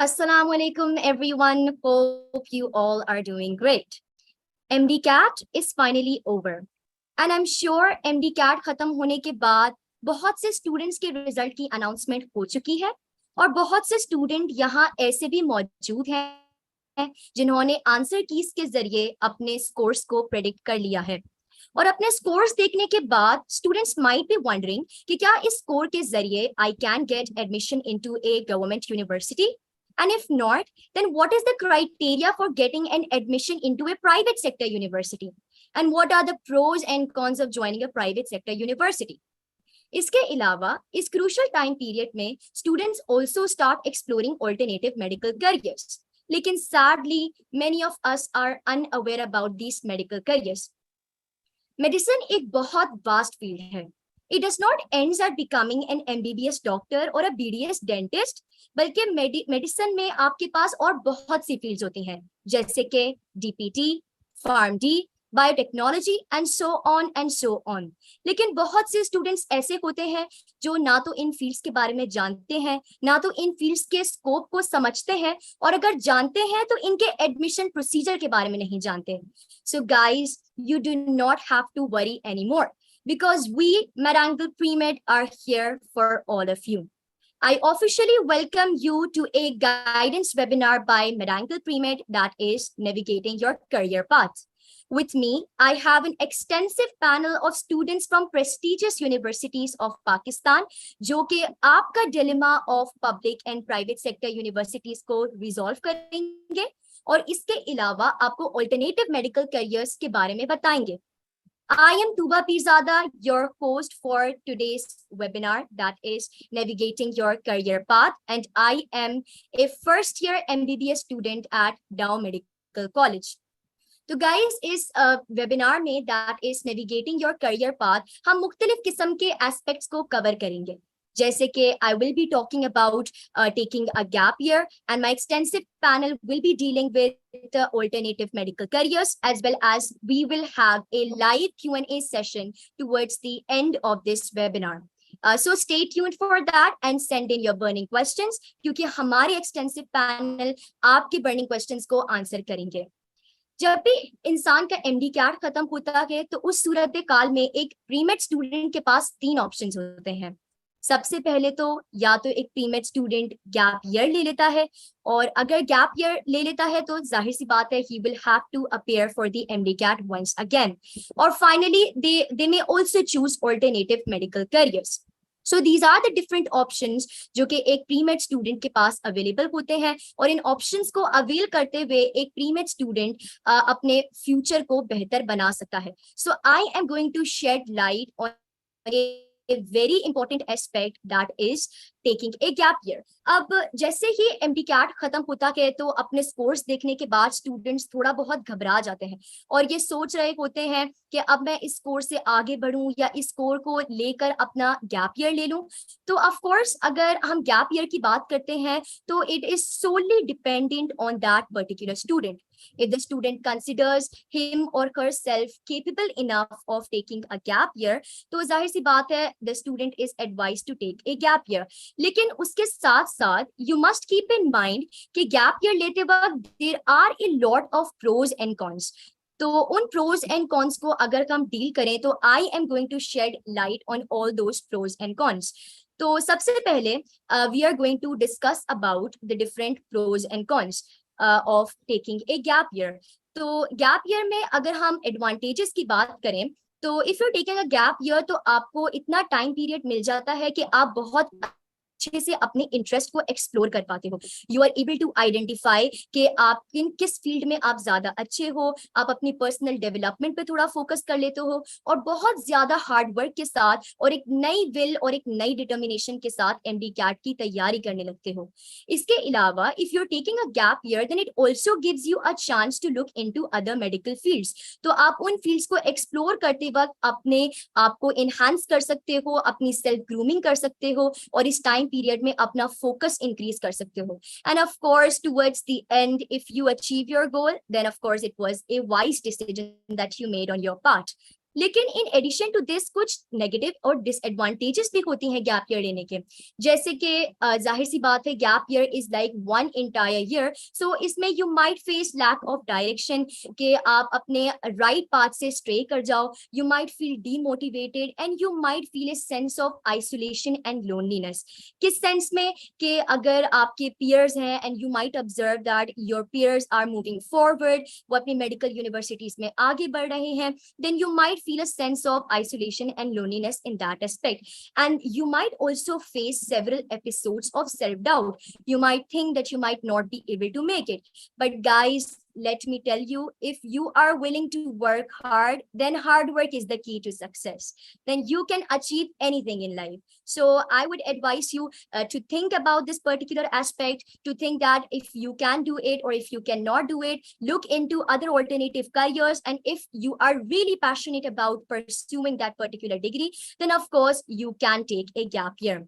Assalamu alaikum everyone. Hope you all are doing great. MDCAT is finally over. And I'm sure MDCAT खत्म होने के बाद बहुत से स्टूडेंट्स के रिजल्ट की अनाउंसमेंट हो चुकी है और बहुत से स्टूडेंट यहाँ ऐसे भी मौजूद हैं जिन्होंने आंसर कीज के जरिए अपने स्कोर्स को प्रेडिक्ट कर लिया है। और अपने स्कोर्स देखने के बाद स्टूडेंट्स माइट बी वंडरिंग कि क्या इस स्कोर के जरिए I can get admission into A government university, and if not, then what is the criteria for getting an admission into a private sector university, and what are the pros and cons of joining a private sector university? इसके अलावा इस crucial time period में students also start exploring alternative medical careers, लेकिन sadly many of us are unaware about this medical careers. Medicine एक बहुत vast field है। It does not end at becoming an MBBS doctor or a BDS dentist, बल्कि medicine में आपके पास और बहुत सी fields होती हैं, जैसे कि DPT, Pharm-D, biotechnology and so on. लेकिन बहुत से स्टूडेंट्स ऐसे होते हैं जो ना तो इन फील्ड्स के बारे में जानते हैं, ना तो इन फील्ड्स के स्कोप को समझते हैं, और अगर जानते हैं तो इनके एडमिशन प्रोसीजर के बारे में नहीं जानते। So guys, you do not have to worry anymore, because we, MedAngle Premed, are here for all of you. I officially welcome you to a guidance webinar by MedAngle Premed, that is Navigating Your Career Path. With me, I have an extensive panel of students from prestigious universities of Pakistan, जो कि आपका dilemma of public and private sector universities को resolve करेंगे और इसके अलावा आपको alternative medical careers के बारे में बताएंगे। I am Tuba Pirzada, your host for today's webinar, that is Navigating Your Career Path, and I am a first-year MBBS student at Dow Medical College. तो guys, इस वेबिनार में that is Navigating Your Career Path हम मुख्तलिफ किस्म के aspects को cover करेंगे, जैसे कि I will be talking about taking a gap year, and my extensive panel will be dealing with alternative medical careers, as well as we will have a live Q&A session towards the end of this webinar. So stay tuned for that and send in your burning questions, क्योंकि हमारे extensive panel आपके burning questions को answer करेंगे। जब भी इंसान का MDCAT खत्म होता है तो उस सूरत काल में एक प्रीमेड स्टूडेंट के पास 3 ऑप्शंस होते हैं। सबसे पहले तो या तो एक प्रीमेड स्टूडेंट गैप ईयर ले लेता है, और अगर गैप ईयर ले लेता है तो जाहिर सी बात है he will have to appear for the MDCAT once again, और finally they may also choose alternative medical careers. So these are the different options जो कि एक प्रीमेड स्टूडेंट के पास अवेलेबल होते हैं, और इन ऑप्शंस को अवेल करते हुए एक प्रीमेड स्टूडेंट अपने फ्यूचर को बेहतर बना सकता है। So I am going to shed light on a very important aspect, that is taking a gap year. अब जैसे ही MDCAT खत्म होता है तो अपने स्कोर्स देखने के बाद स्टूडेंट्स थोड़ा बहुत घबरा जाते हैं और ये सोच रहे होते हैं कि अब मैं इस स्कोर से आगे बढ़ूं या इस स्कोर को लेकर अपना गैप ईयर ले लूं। तो ऑफ कोर्स अगर हम गैप ईयर की बात करते हैं तो it is solely dependent on that particular student. If the student considers him or herself capable enough of taking a gap year, तो जाहिर सी बात है the student is advised to take a gap year. लेकिन उसके साथ साथ you must keep in mind कि gap year लेते वक्त there are a lot of pros and cons. तो उन pros and cons को अगर हम डील करें तो I am going to shed light on all those pros and cons. तो सबसे पहले we are going to discuss about the different pros and cons of taking a gap year. तो gap year में अगर हम advantages की बात करें तो if you taking a gap year तो आपको इतना टाइम पीरियड मिल जाता है कि आप बहुत अच्छे से अपने इंटरेस्ट को एक्सप्लोर कर पाते हो। You are able to identify कि आप किस फील्ड में आप ज्यादा अच्छे हो, आप अपनी पर्सनल डेवलपमेंट पे थोड़ा फोकस कर लेते हो और बहुत ज्यादा हार्ड वर्क के साथ और एक नई विल और एक नई डिटर्मिनेशन के साथ MDCAT की तैयारी करने लगते हो। इसके अलावा if you are taking a gap year then it also gives you a chance to look into other medical fields. तो आप उन फील्ड्स को एक्सप्लोर करते वक्त अपने आप को एनहांस कर सकते हो, अपनी सेल्फ ग्रूमिंग कर सकते हो और इस टाइम पीरियड में अपना फोकस इंक्रीज कर सकते हो। End of course towards the end if you achieve your goal then of course it was a wise decision that you made on your part. लेकिन इन एडिशन टू दिस कुछ negative और disadvantages भी होती हैं gap year लेने के, जैसे कि जाहिर सी बात है gap year is like one entire year, so इसमें you might face lack of direction, कि आप अपने राइट पाथ से स्ट्रे कर जाओ, you might feel demotivated and you might feel a sense of isolation and loneliness. किस sense में, कि अगर आपके पीयर्स हैं and you might observe that your peers are moving forward, वो अपनी मेडिकल यूनिवर्सिटीज में आगे बढ़ रहे हैं, then you might feel a sense of isolation and loneliness in that aspect. And you might also face several episodes of self-doubt. You might think that you might not be able to make it. But guys, let me tell you, if you are willing to work hard, then hard work is the key to success. Then you can achieve anything in life. So I would advise you to think about this particular aspect, to think that if you can do it or if you cannot do it, look into other alternative careers. And if you are really passionate about pursuing that particular degree, then of course you can take a gap year.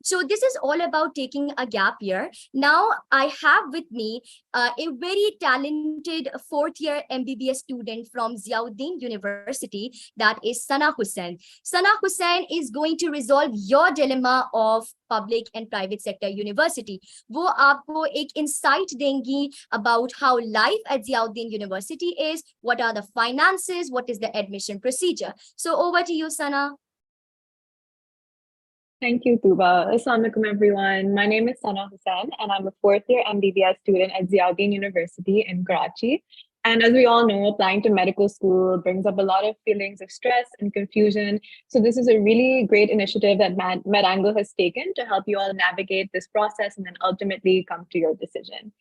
So this is all about taking a gap year. Now I have with me a very talented fourth year MBBS student from Ziauddin University, that is Sana Husain. Sana Husain is going to resolve your dilemma of public and private sector university. वो आपको एक insight देंगी about how life at Ziauddin University is, what are the finances, what is the admission procedure. So over to you, Sana. Thank you, Tuba. Assalamu alaikum, everyone. My name is Sana Husain, and I'm a fourth-year MBBS student at Ziauddin University in Karachi. And as we all know, applying to medical school brings up a lot of feelings of stress and confusion. So this is a really great initiative that MedAngle has taken to help you all navigate this process and then ultimately come to your decision.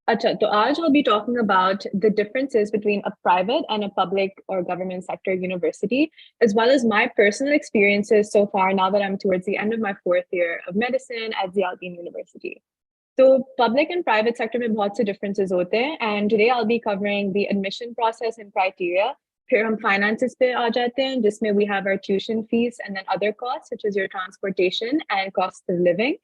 Acha, so today I'll be talking about the differences between a private and a public or government sector university, as well as my personal experiences so far now that I'm towards the end of my fourth year of medicine at Ziauddin University. So public and private sector में बहुत से differences होते हैं, and today I'll be covering the admission process and criteria. फिर हम finances पे आ जाते हैं, जिसमें we have our tuition fees and then other costs such as your transportation and cost of living.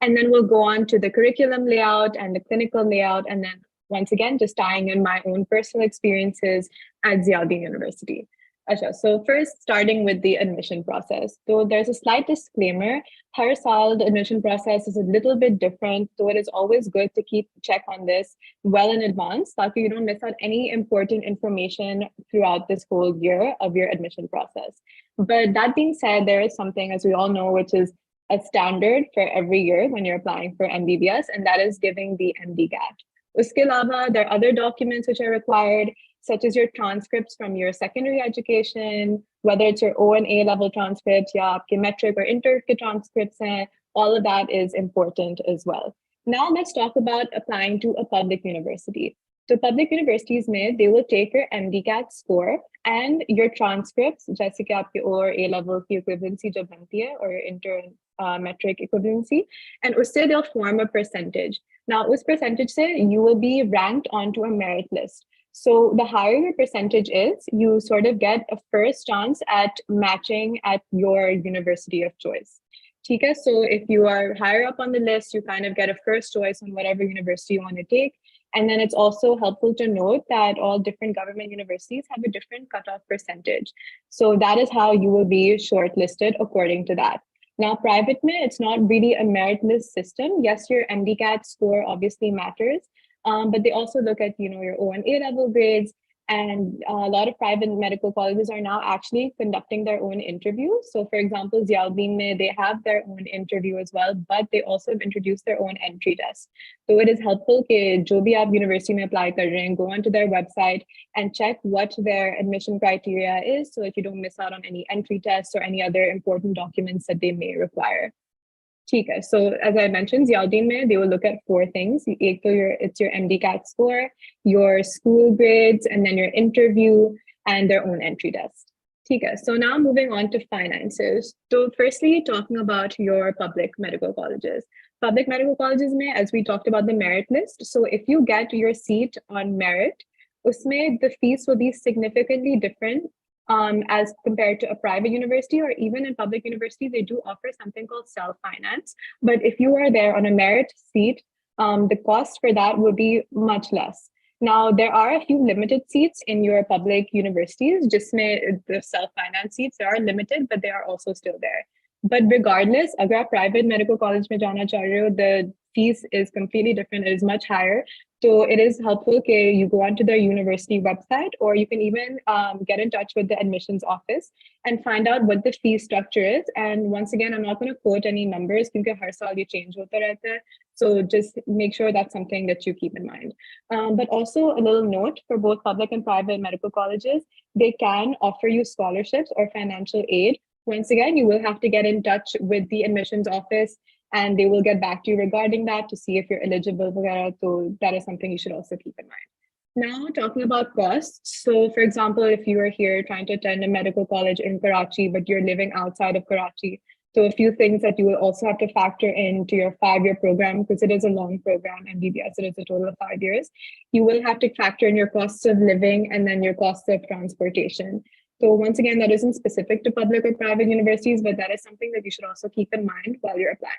And then we'll go on to the curriculum layout and the clinical layout. And then once again, just tying in my own personal experiences at Ziauddin University. Achha, so first starting with the admission process. So there's a slight disclaimer. Har saal, the admission process is a little bit different. So it is always good to keep check on this well in advance, so you don't miss out any important information throughout this whole year of your admission process. But that being said, there is something, as we all know, which is a standard for every year when you're applying for MBBS, and that is giving the MDCAT. Uske alawa, there are other documents which are required, such as your transcripts from your secondary education, whether it's your O and A level transcripts, ya aapke metric or inter ke transcripts hain, all of that is important as well. Now let's talk about applying to a public university. So public universities mein, they will take your MDCAT score and your transcripts, jaise ki aapke O or A level ki equivalency jo banti hai, or your inter metric equivalency, and usse they'll form a percentage. Now, us percentage se you will be ranked onto a merit list. So the higher your percentage is, you sort of get a first chance at matching at your university of choice. Okay, so if you are higher up on the list, you kind of get a first choice on whatever university you want to take. And then it's also helpful to note that all different government universities have a different cutoff percentage. So that is how you will be shortlisted according to that. Now, private mein, it's not really a merit list system. Yes, your MDCAT score obviously matters, but they also look at, your O and A level grades. And a lot of private medical colleges are now actually conducting their own interviews. So for example, Ziauddin, they have their own interview as well, but they also have introduced their own entry test. So it is helpful that jo bhi aap university mein apply kar rahe hain, go onto their website and check what their admission criteria is, so that you don't miss out on any entry tests or any other important documents that they may require. Okay, so as I mentioned, Ziauddin mein, they will look at four things. It's your MDCAT score, your school grades, and then your interview and their own entry test. Okay, so now moving on to finances. So firstly, talking about your public medical colleges. Public medical colleges mein, as we talked about the merit list. So if you get your seat on merit, usme the fees will be significantly different as compared to a private university, or even in public universities, they do offer something called self-finance. But if you are there on a merit seat, the cost for that would be much less. Now, there are a few limited seats in your public universities. Just the self-finance seats, they are limited, but they are also still there. But regardless, agar aap private medical college mein jana cha rahe ho, the fees is completely different. It is much higher. So it is helpful that you go onto their university website, or you can even get in touch with the admissions office and find out what the fee structure is. And once again, I'm not going to quote any numbers because har saal ye change hota rehta hai. So just make sure that's something that you keep in mind. But also a little note for both public and private medical colleges, they can offer you scholarships or financial aid. Once again, you will have to get in touch with the admissions office and they will get back to you regarding that to see if you're eligible. So that is something you should also keep in mind. Now, talking about costs. So, for example, if you are here trying to attend a medical college in Karachi, but you're living outside of Karachi, so a few things that you will also have to factor into your 5-year program, because it is a long program, MBBS, it is a total of 5 years. You will have to factor in your costs of living and then your costs of transportation. So once again, that isn't specific to public or private universities, but that is something that you should also keep in mind while you're applying.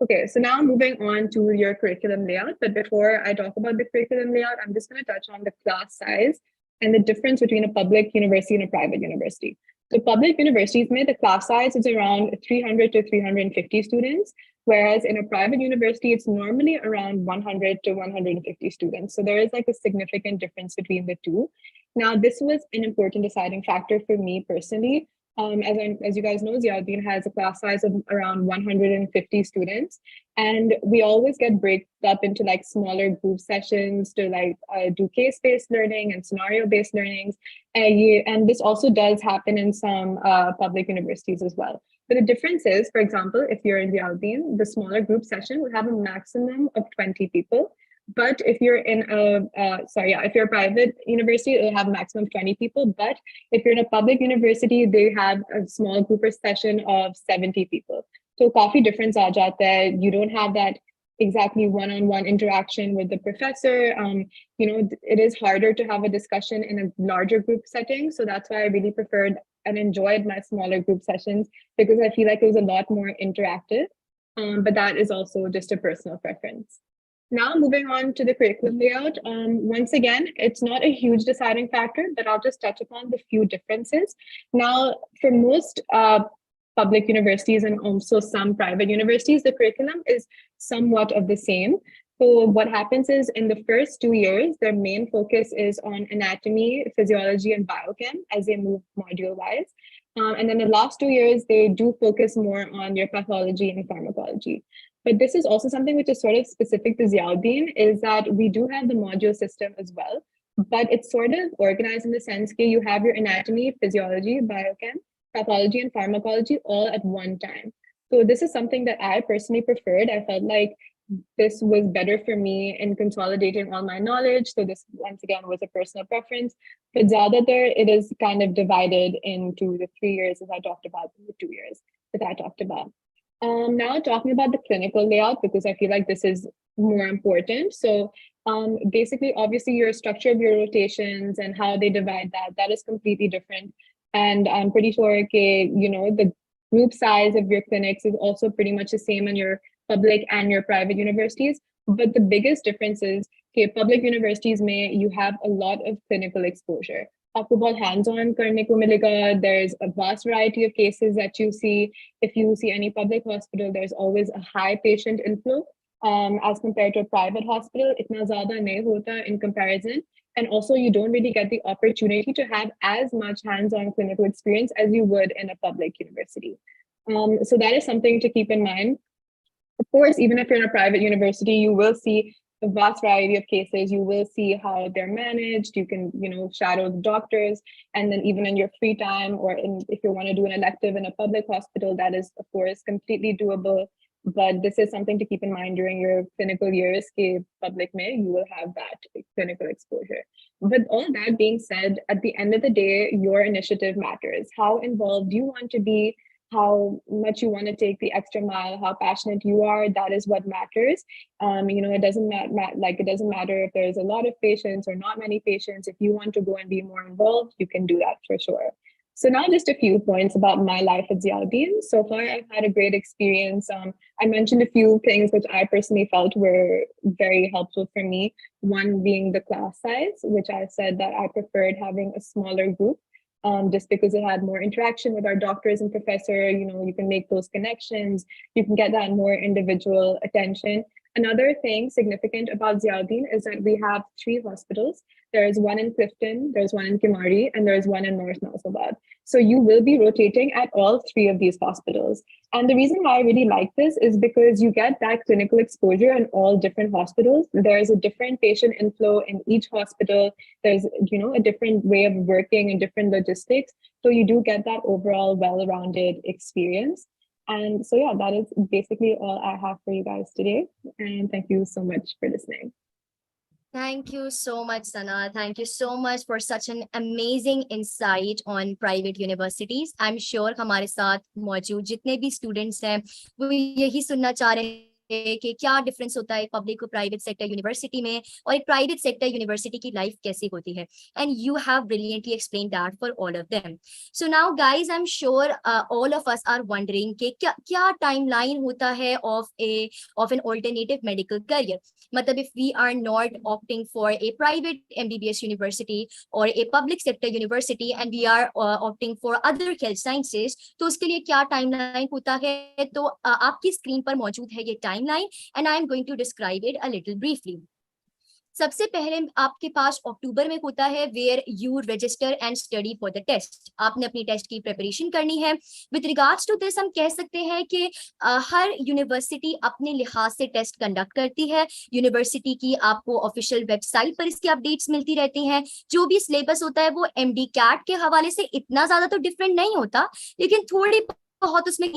Okay, so now moving on to your curriculum layout. But before I talk about the curriculum layout, I'm just going to touch on the class size and the difference between a public university and a private university. So public universities, the class size is around 300 to 350 students, whereas in a private university, it's normally around 100 to 150 students. So there is like a significant difference between the two. Now, this was an important deciding factor for me personally. As you guys know, Ziauddin has a class size of around 150 students, and we always get break up into like smaller group sessions to like do case-based learning and scenario-based learnings. And this also does happen in some public universities as well. But the difference is, for example, if you're in Ziauddin, the smaller group session will have a maximum of 20 people. But if you're in if you're a private university, it'll have a maximum of 20 people. But if you're in a public university, they have a small group session of 70 people. So coffee difference aa jata hai. You don't have that exactly one-on-one interaction with the professor. It is harder to have a discussion in a larger group setting. So that's why I really preferred and enjoyed my smaller group sessions, because I feel like it was a lot more interactive. But that is also just a personal preference. Now, moving on to the curriculum layout. Once again, it's not a huge deciding factor, but I'll just touch upon the few differences. Now, for most public universities and also some private universities, the curriculum is somewhat of the same. So what happens is in the first 2 years, their main focus is on anatomy, physiology, and biochem as they move module-wise. And then the last 2 years, they do focus more on your pathology and pharmacology. But this is also something which is sort of specific to Ziauddin, is that we do have the module system as well, but it's sort of organized in the sense that you have your anatomy, physiology, biochem, pathology, and pharmacology all at one time. So this is something that I personally preferred. I felt like this was better for me in consolidating all my knowledge. So this, once again, was a personal preference. But Zyadatar, it is kind of divided into the 3 years as I talked about, the 2 years that I talked about. Now talking about the clinical layout, because I feel like this is more important. So basically, obviously, your structure of your rotations and how they divide that is completely different. And I'm pretty sure the group size of your clinics is also pretty much the same in your public and your private universities. But the biggest difference is, public universities you have a lot of clinical exposure. आपको बहुत hands-on करने को मिलेगा. There's a vast variety of cases that you see. If you see any public hospital, there's always a high patient inflow as compared to a private hospital. इतना ज़्यादा नहीं होता in comparison. And also, you don't really get the opportunity to have as much hands-on clinical experience as you would in a public university. So that is something to keep in mind. Of course, even if you're in a private university, you will see a vast variety of cases. You will see how they're managed. You can, shadow the doctors. And then even in your free time, or if you want to do an elective in a public hospital, that is, of course, completely doable. But this is something to keep in mind during your clinical years. Public you will have that clinical exposure. But all that being said, at the end of the day, your initiative matters. How involved you want to be, how much you want to take the extra mile, how passionate you are, that is what matters. It doesn't matter if there's a lot of patients or not many patients. If you want to go and be more involved, you can do that for sure. So now just a few points about my life at Ziauddin. So far, I've had a great experience. I mentioned a few things which I personally felt were very helpful for me. One being the class size, which I said that I preferred having a smaller group. Just because it had more interaction with our doctors and professor, you can make those connections, you can get that more individual attention. Another thing significant about Ziauddin is that we have 3 hospitals. There's one in Clifton, there's one in Kimari, and there's one in North Nausalabad. So you will be rotating at all 3 of these hospitals. And the reason why I really like this is because you get that clinical exposure in all different hospitals. There's a different patient inflow in each hospital. There's, a different way of working and different logistics. So you do get that overall well-rounded experience. And so, yeah, that is basically all I have for you guys today. And thank you so much for listening. Thank you so much, Sana. Thank you so much for such an amazing insight on private universities. I'm sure हमारे साथ मौजूद जितने भी students हैं वो यही सुनना चाह रहे हैं कि क्या डिफरेंस होता है पब्लिक और प्राइवेट सेक्टर यूनिवर्सिटी में और एक प्राइवेट सेक्टर यूनिवर्सिटी की लाइफ कैसी होती है and you have brilliantly explain that for all of them so now guys I am sure all of us are wondering कि क्या टाइमलाइन होता है of an alternative medical career मतलब if we are not opting for a private MBBS university or a public sector university and we are opting for other health sciences तो उसके लिए क्या timeline होता है तो आपकी स्क्रीन पर मौजूद है ये timeline and I am going to describe it a little briefly सबसे पहले आपके पास अक्टूबर में होता है where you register and study for the test आपने अपनी टेस्ट की प्रिपरेशन करनी है विद रिगार्ड्स टू दिस हम कह सकते हैं कि हर यूनिवर्सिटी अपने लिहाज से टेस्ट कंडक्ट करती है यूनिवर्सिटी की आपको ऑफिशियल वेबसाइट पर इसकी अपडेट्स मिलती रहती हैं जो भी सिलेबस होता है वो MDCAT के हवाले से इतना ज्यादा तो डिफरेंट नहीं होता लेकिन थोड़ी बहुत उसमें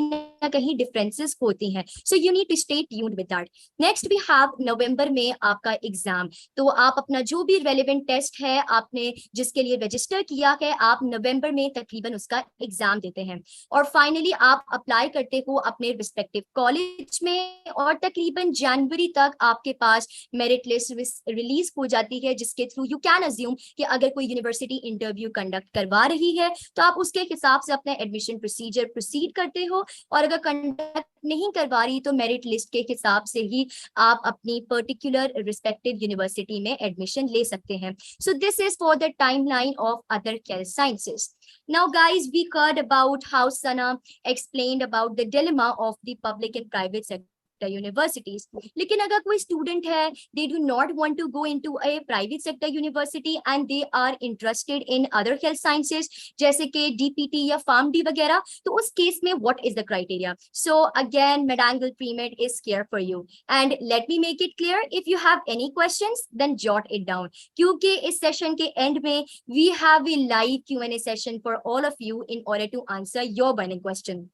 कहीं डिफरेंसेस होती हैं so you need to stay tuned with that next we have November में आपका एग्जाम तो आप अपना जो भी रेलेवेंट टेस्ट है आपने जिसके लिए रजिस्टर किया है आप नवंबर में तकरीबन उसका एग्जाम देते हैं और फाइनली आप अप्लाई करते हो अपने रिस्पेक्टिव कॉलेज में और तकरीबन जनवरी तक आपके पास मेरिट लिस्ट रिलीज हो जाती है जिसके थ्रू यू कैन अज्यूम कि अगर कोई यूनिवर्सिटी इंटरव्यू कंडक्ट करवा रही है तो आप उसके हिसाब से अपना एडमिशन प्रोसीजर प्रोसीड करते हो और अगर कंडक्ट नहीं करवा रही तो मेरिट लिस्ट के हिसाब से ही आप अपनी पर्टिकुलर रिस्पेक्टिव यूनिवर्सिटी में एडमिशन ले सकते हैं सो this is for the timeline of other health sciences Now guys, we heard about how Sana explained about the dilemma of the public and private sector universities लेकिन अगर कोई student है they do not want to go into a private sector university and they are interested in other health sciences जैसे कि DPT या Pharm-D वगैरह तो उस केस में what is the criteria so again MedAngle Premed is here for you and let me make it clear if you have any questions then jot it down क्योंकि इस session के and में we have a live Q&A session for all of you in order to answer your burning question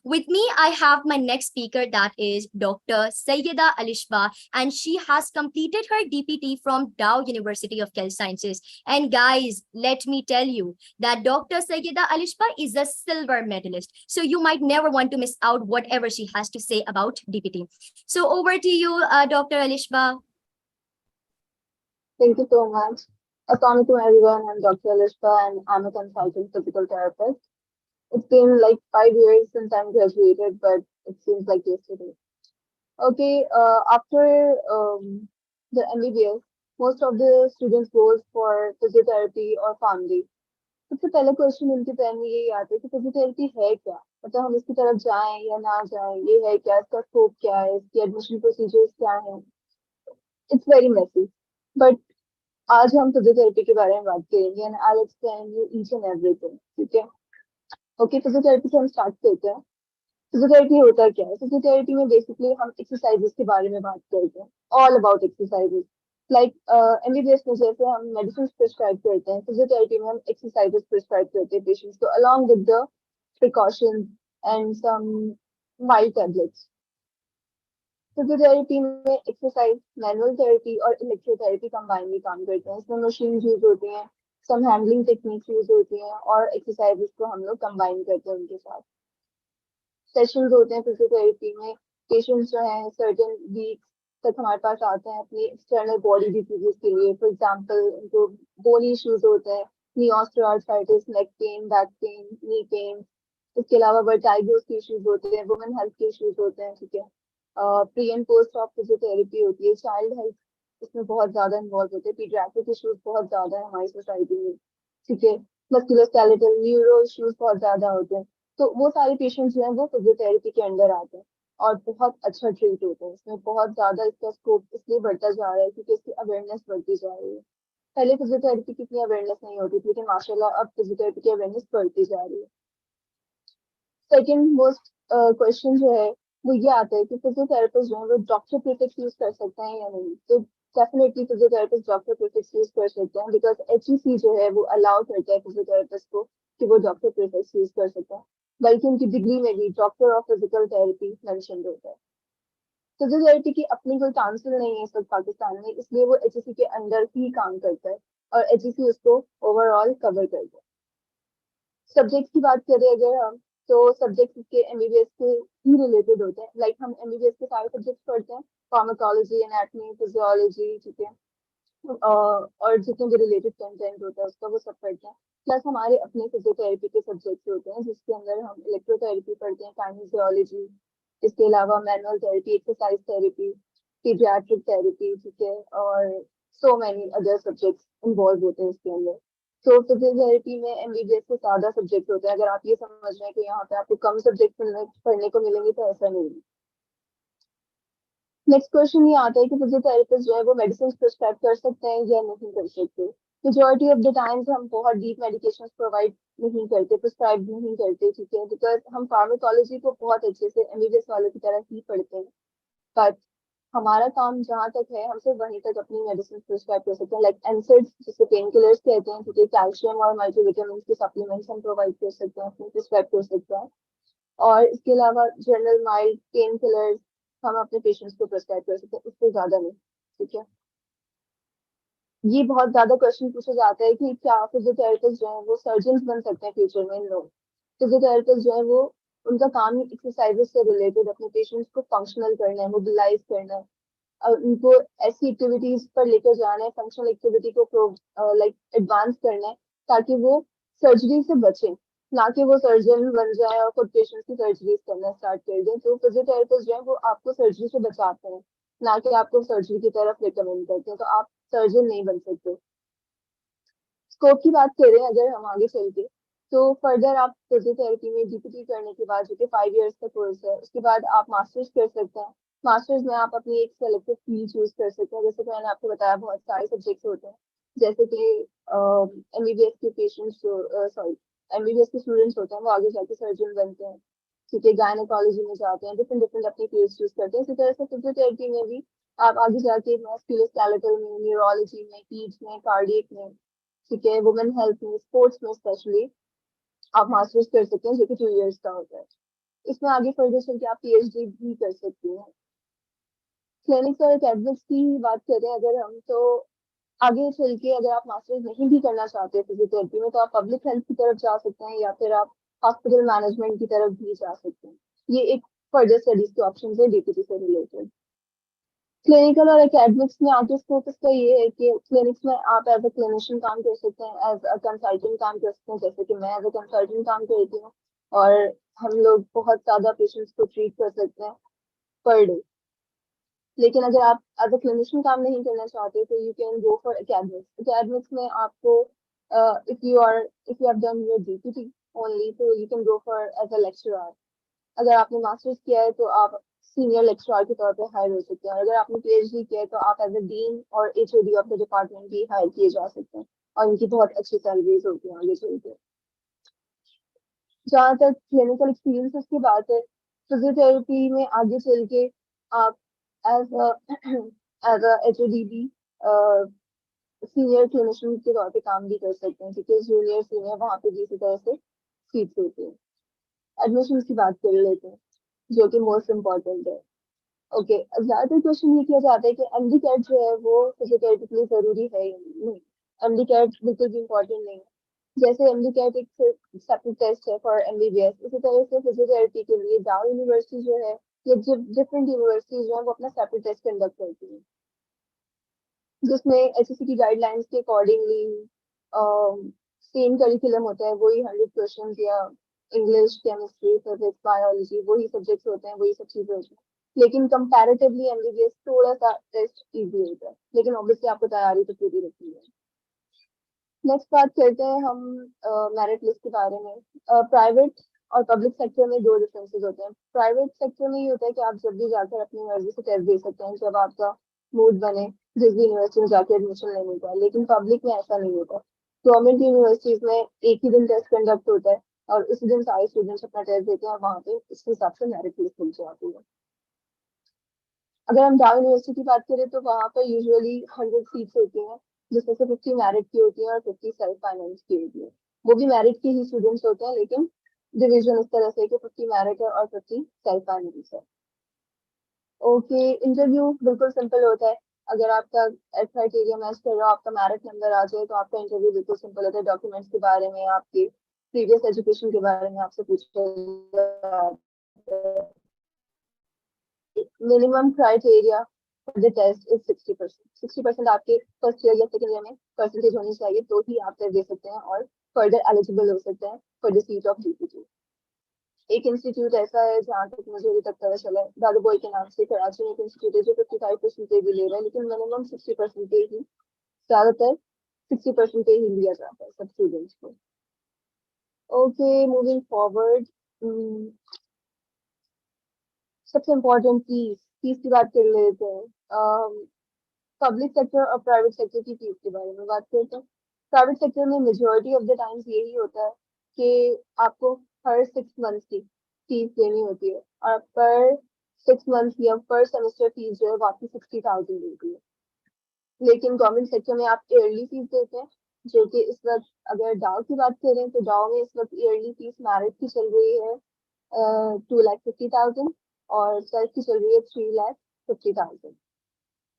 With me, I have my next speaker that is Dr. Syeda Alishba and she has completed her DPT from Dow University of Health Sciences. And guys, let me tell you that Dr. Syeda Alishba is a silver medalist. So you might never want to miss out whatever she has to say about DPT. So over to you, Dr. Alishba. Thank you so much. Assalamualaikum everyone, I'm Dr. Alishba and I'm a consultant physical therapist. It's been like 5 years since I'm graduated, but it seems like yesterday. Okay, after the MBBS, most of the students goes for physiotherapy or Pharm-D. सबसे पहला question उनके ध्यान में यही आता है कि physiotherapy है क्या मतलब हम इसकी तरफ जाएं या ना जाएं ये है क्या इसका स्कोप क्या है इसकी एडमिशन प्रोसीजर्स क्या है इट्स वेरी मेसी बट आज हम फिजियोथेरेपी के बारे में बात करेंगे and I will explain you each and everything ठीक है ओके फिजियोथेरेपी से हम स्टार्ट करते हैं फिजियोथेरेपी होता क्या है फिजियोथेरेपी में बेसिकली हम एक्सरसाइजेस के बारे में बात करते हैं all about exercises like MBBS में जैसे हम मेडिसिन प्रिस्क्राइब करते हैं फिजियोथेरेपी में हम एक्सरसाइजेस प्रिस्क्राइब करते हैं पेशेंट्स को along with the precautions and some mild tablets physiotherapy में एक्सरसाइज मैनुअल थेरेपी और इलेक्ट्रोथेरेपी कंबाइन में काम करते हैं इसमें मशीन यूज होती हैं सम हैंडलिंग टेक्निक्स यूज होती हैं और एक्सरसाइजेस को हम लोग कंबाइन करते हैं उनके साथ सेशंस होते हैं फिजियोथेरेपी में पेशेंट्स जो हैं सर्टेन वीक्स तक हमारे पास आते हैं अपनी एक्सटर्नल बॉडी डिजीजेस के लिए फॉर एग्जांपल उनको बोन इश्यूज होते हैं knee osteoarthritis, neck pain, back pain, knee pain. इसके अलावा वर्टाइगोस के इश्यूज होते हैं, वुमेन हेल्थ के इश्यूज होते हैं, ठीक है। Pre and post of physiotherapy होती है, चाइल्ड हेल्थ इसमें बहुत ज्यादा इन्वॉल्व होते हैं, पीडियाट्रिक इश्यूज बहुत ज्यादा है हमारी सोसाइटी में, ठीक है। मस्कुलोस्केलेटल न्यूरो इश्यूज बहुत ज्यादा होते हैं। तो वो सारे पेशेंट्स जो हैं वो फिजियोथेरेपी के अंडर आते हैं और बहुत अच्छा ट्रीट होते हैं। इसमें बहुत ज्यादा इसका स्कोप इसलिए बढ़ता जा रहा है क्योंकि इसकी अवेयरनेस बढ़ती जा रही है। पहले फिजियोथेरेपी की इतनी अवेयरनेस नहीं होती थी, लेकिन माशाल्लाह अब फिजियोथेरेपी की अवेयरनेस बढ़ती जा रही है। सेकंड मोस्ट क्वेश्चन जो है वो ये आता है कि फिजियोथेरेपिस्ट जो है वो डॉक्टर प्रीफिक्स यूज कर सकते हैं या नहीं। तो definitely physiotherapist doctor prefix use कर सकते हैं, बिकॉज एचईसी जो है वो अलाउ करता है फिजियोथेरेपिस्ट को कि वो डॉक्टर प्रीफिक्स यूज कर सकता है, बल्कि उनकी डिग्री में भी doctor of physical therapy mention होता है। फिजियोथेरेपी की अपनी कोई काउंसिल नहीं है इस वक्त पाकिस्तान में, इसलिए वो एचईसी के अंडर ही काम करता है और एचईसी उसको ओवरऑल कवर करता है। सब्जेक्ट की बात करें अगर हम, तो सब्जेक्ट इसके एमबीबीएस से ही रिलेटेड होते हैं। लाइक हम एमबीबीएस के सारे सब्जेक्ट पढ़ते हैं, फार्माकोलॉजी, एनाटॉमी, फिजियोलॉजी, ठीक है। और जितने भी रिलेटेड कंटेंट होता है उसका वो सब पढ़ते हैं। प्लस हमारे अपने फिजियोथेरेपी के सब्जेक्ट होते हैं जिसके अंदर हम इलेक्ट्रोथेरेपी पढ़ते हैं, काइनेसियोलॉजी, इसके अलावा manual therapy, exercise therapy, paediatric therapy, ठीक है। और so many other subjects involve होते हैं इसके अंदर। तो फिजियोथेरेपी में एमबीबीएस से ज्यादा सब्जेक्ट होते हैं। अगर आप ये समझ रहे हैं कि यहाँ पे आपको कम सब्जेक्ट पढ़ने को मिलेंगे तो ऐसा नहीं है। नेक्स्ट क्वेश्चन ये आता है कि फिजियोथेरेपिस्ट जो है वो मेडिसिन प्रिस्क्राइब कर सकते हैं या नहीं कर सकते। मेजोरिटी ऑफ द टाइम्स हम बहुत डीप मेडिकेशन प्रोवाइड नहीं करते, प्रिस्क्राइब नहीं करते, ठीक है, बिकॉज हम फार्माकोलॉजी को बहुत अच्छे से एमबीबीएस वालों की तरह ही पढ़ते हैं। बट हमारा काम जहाँ तक है हम सिर्फ वहीं तक अपनी मेडिसिन प्रिस्क्राइब कर सकते हैं, लाइक एनसेड्स जिसे पेन किलर्स कहते हैं, ठीक है, कैल्शियम और मल्टीविटामिन के सप्लीमेंट्स हम प्रोवाइड कर सकते हैं, अपनी प्रिस्क्राइब कर सकते हैं। और इसके अलावा जनरल माइल्ड पेन किलर्स हम अपने पेशेंट्स को प्रिस्क्राइब कर सकते हैं, इससे ज्यादा नहीं, ठीक है। ये बहुत ज्यादा क्वेश्चन पूछा जाता है कि क्या फिजियोथेरेपिस्ट जो है वो सर्जन बन सकते हैं फ्यूचर में। नो, फिजियोथेरेपिस्ट जो है वो उनका काम ही एक्सरसाइजेस से रिलेटेड अपने पेशेंट्स को फंक्शनल करना है, मोबिलाइज करना है, उनको ऐसी एक्टिविटीज पर लेकर जाना है, फंक्शनल एक्टिविटी को लाइक एडवांस करना है, ताकि वो सर्जरी से बचे, ना कि वो सर्जन बन जाए और खुद पेशेंट्स की सर्जरीज करना स्टार्ट कर दें। तो फिजियोथेरेपिस्ट जो है वो आपको सर्जरी से बचाते हैं, ना कि आपको सर्जरी की तरफ रिकमेंड करते हैं। तो आप सर्जन नहीं बन सकते। स्कोप की बात करें अगर हम आगे चल के, तो फर्दर आप फिजियोथेरेपी में डीपीटी करने के बाद, जो कि 5 इयर्स का कोर्स है, उसके बाद आप मास्टर्स कर सकते हैं। मास्टर्स में आप अपनी एक सेलेक्टेड फील्ड चूज कर सकते हैं। जैसे कि मैंने आपको बताया बहुत सारे सब्जेक्ट्स होते हैं, जैसे कि एमबीबीएस के पेशेंट्स सॉरी एमबीबीएस के स्टूडेंट्स होते हैं वो आगे जाके सर्जन बनते हैं, ठीक है, गायनेकोलॉजी में जाते हैं, डिफरेंट डिफरेंट अपनी फील्ड चूज करते हैं। इसी तरह से फिजियोथेरेपी में भी आप आगे जाके मस्कुलोस्केलेटल में, न्यूरोलॉजी में, पीड्स में, कार्डियक में, ठीक है, वुमेन हेल्थ में, स्पोर्ट्स में स्पेशली आप मास्टर्स कर सकते हैं, जो कि 2 इयर्स का होता है। इसमें आगे फर्दर चल के आप पीएचडी भी कर सकते हैं। क्लिनिक्स और एकेडमिक्स की बात करें अगर हम, तो आगे चल के अगर आप मास्टर्स नहीं भी करना चाहते फिजियोथेरेपी में, तो आप पब्लिक हेल्थ की तरफ जा सकते हैं या फिर आप हॉस्पिटल मैनेजमेंट की तरफ भी जा सकते हैं। ये एक फर्दर स्टडीज के ऑप्शन है डीपीटी से रिलेटेड। क्लिनिकल और एकेडमिक्स में आगे स्कोप इसका ये है कि क्लिनिक्स में आप एज अ क्लिनिशियन काम कर सकते हैं, एज अ कंसल्टेंट काम कर सकते हैं, जैसे कि मैं एज अ कंसल्टेंट काम करती हूँ। और हम लोग बहुत ज्यादा पेशेंट्स को ट्रीट कर सकते हैं पर डे। लेकिन अगर आप एज अ क्लिनिशियन काम नहीं करना चाहते तो you can go for academics. Academics में आपको if you have done your DPT only, तो you can go for as a lecturer. अगर आपने मास्टर्स किया है तो आप सीनियर लेक्चरर के तौर पे हायर हो सकते हैं, और अगर आपने पीएचडी किया है तो आप एज अ डीन और एचओडी ऑफ द डिपार्टमेंट भी हायर किए जा सकते हैं, और उनकी बहुत अच्छी सैलरीज होती हैं आगे चल के। जहाँ तक क्लिनिकल एक्सपीरियंस की बात है, फिजियोथेरेपी में आगे चल के आप एज एज अ एचओडी भी सीनियर क्लिनिशियन के तौर पे काम भी कर सकते हैं, ठीक है। जूनियर सीनियर वहाँ पे भी इसी तरह से सीट्स होती है। एडमिशन की बात कर लेते हैं, जो कि मोस्ट इम्पोर्टेंट है। ओके, ज्यादातर क्वेश्चन ये किया जाता है कि एमडी कैट जो है वो फिजियोथेरेपी के लिए जरूरी है या नहीं। एमडी कैट बिल्कुल भी इम्पोर्टेंट नहीं है। जैसे एमडी कैट एक सेपरेट टेस्ट है फॉर एमबीबीएस, इसी तरह से फिजियोथेरेपी के लिए जाओ यूनिवर्सिटी जो है, या डिफरेंट यूनिवर्सिटीज जो है वो अपना सेपरेट टेस्ट कंडक्ट करती है, जिसमें एचएससी की गाइडलाइंस के अकॉर्डिंगली सेम करिकुलम होता है, वही 100 क्वेश्चन या इंग्लिश, केमिस्ट्री, फिजिक्स, बायोलॉजी, वही सब्जेक्ट्स होते हैं, वही सब चीजें होती हैं। लेकिन कंपैरेटिवली एमबीबीएस थोड़ा सा टेस्ट इजी होता है, लेकिन ऑब्वियसली आपको तैयारी तो पूरी रखनी है। नेक्स्ट बात करते हैं हम मेरिट लिस्ट के बारे में। प्राइवेट और पब्लिक सेक्टर में दो डिफरेंसेस होते हैं। प्राइवेट सेक्टर में ये होता है कि आप जब भी जाकर अपनी मर्जी से टेस्ट दे सकते हैं, जब आपका मूड बने जिस भी यूनिवर्सिटी में जाकर एडमिशन लेने का। लेकिन पब्लिक में ऐसा नहीं होता। गवर्नमेंट यूनिवर्सिटीज में एक ही दिन टेस्ट कंडक्ट होता है और उसी दिन सारे स्टूडेंट्स अपना टेस्ट देते हैं और वहाँ पे इस हिसाब से मेरिट लिस्ट मिल जाती है। अगर हम डाउ यूनिवर्सिटी की बात करें तो वहाँ पर यूजुअली 100 सीट्स होती हैं, जिसमें से 50 मेरिट की होती हैं और 50 सेल्फ फाइनेंस की होती है। वो भी मेरिट के ही स्टूडेंट्स होते हैं, लेकिन डिवीजन इस तरह से कि 50 मेरिट है और 50 सेल्फ फाइनेंस है। ओके, इंटरव्यू बिल्कुल सिंपल होता है। अगर आपका क्राइटेरिया मैच कर रहा हो, आपका मेरिट नंबर आ जाए, तो आपका इंटरव्यू बिल्कुल सिंपल होता है। डॉक्यूमेंट्स के बारे में, आपके प्रीवियस एजुकेशन के बारे में आपसे पूछा जाता है। Minimum criteria for the test is 60%। 60% आपके फर्स्ट ईयर या सेकंड ईयर में परसेंटेज होनी चाहिए, तो ही आप टेस्ट दे सकते हैं और फर्दर एलिजिबल हो सकते हैं for the seat of DPT. एक इंस्टीट्यूट ऐसा है जहाँ तक मुझे अभी तक पता चला है, दादू बॉय के नाम से, कराची में एक इंस्टीट्यूट है जो 55% पे भी ले रहा है, लेकिन मिनिमम 60% पे ही, ज्यादातर 60% पे ही लिया जाता है सब स्टूडेंट्स को। ओके, मूविंग फॉरवर्ड, सबसे इम्पोर्टेंट फीस की बात कर लेते हैं। पब्लिक सेक्टर और प्राइवेट सेक्टर की फीस के बारे में बात करते हैं। प्राइवेट सेक्टर में मेजोरिटी ऑफ द टाइम्स यही होता है कि आपको हर 6 मंथ की फीस देनी होती है, और पर 6 मंथ या पर सेमेस्टर फीस जो है वो आपकी 60,000 होती है। लेकिन गवर्नमेंट सेक्टर में आप ईयरली फीस देते हैं, जो कि इस वक्त, अगर डाउ की बात करें तो डाउ में इस वक्त ईयरली फीस मेरिट की चल रही है 2,50,000 और सेल्फ की चल रही है 3,50,000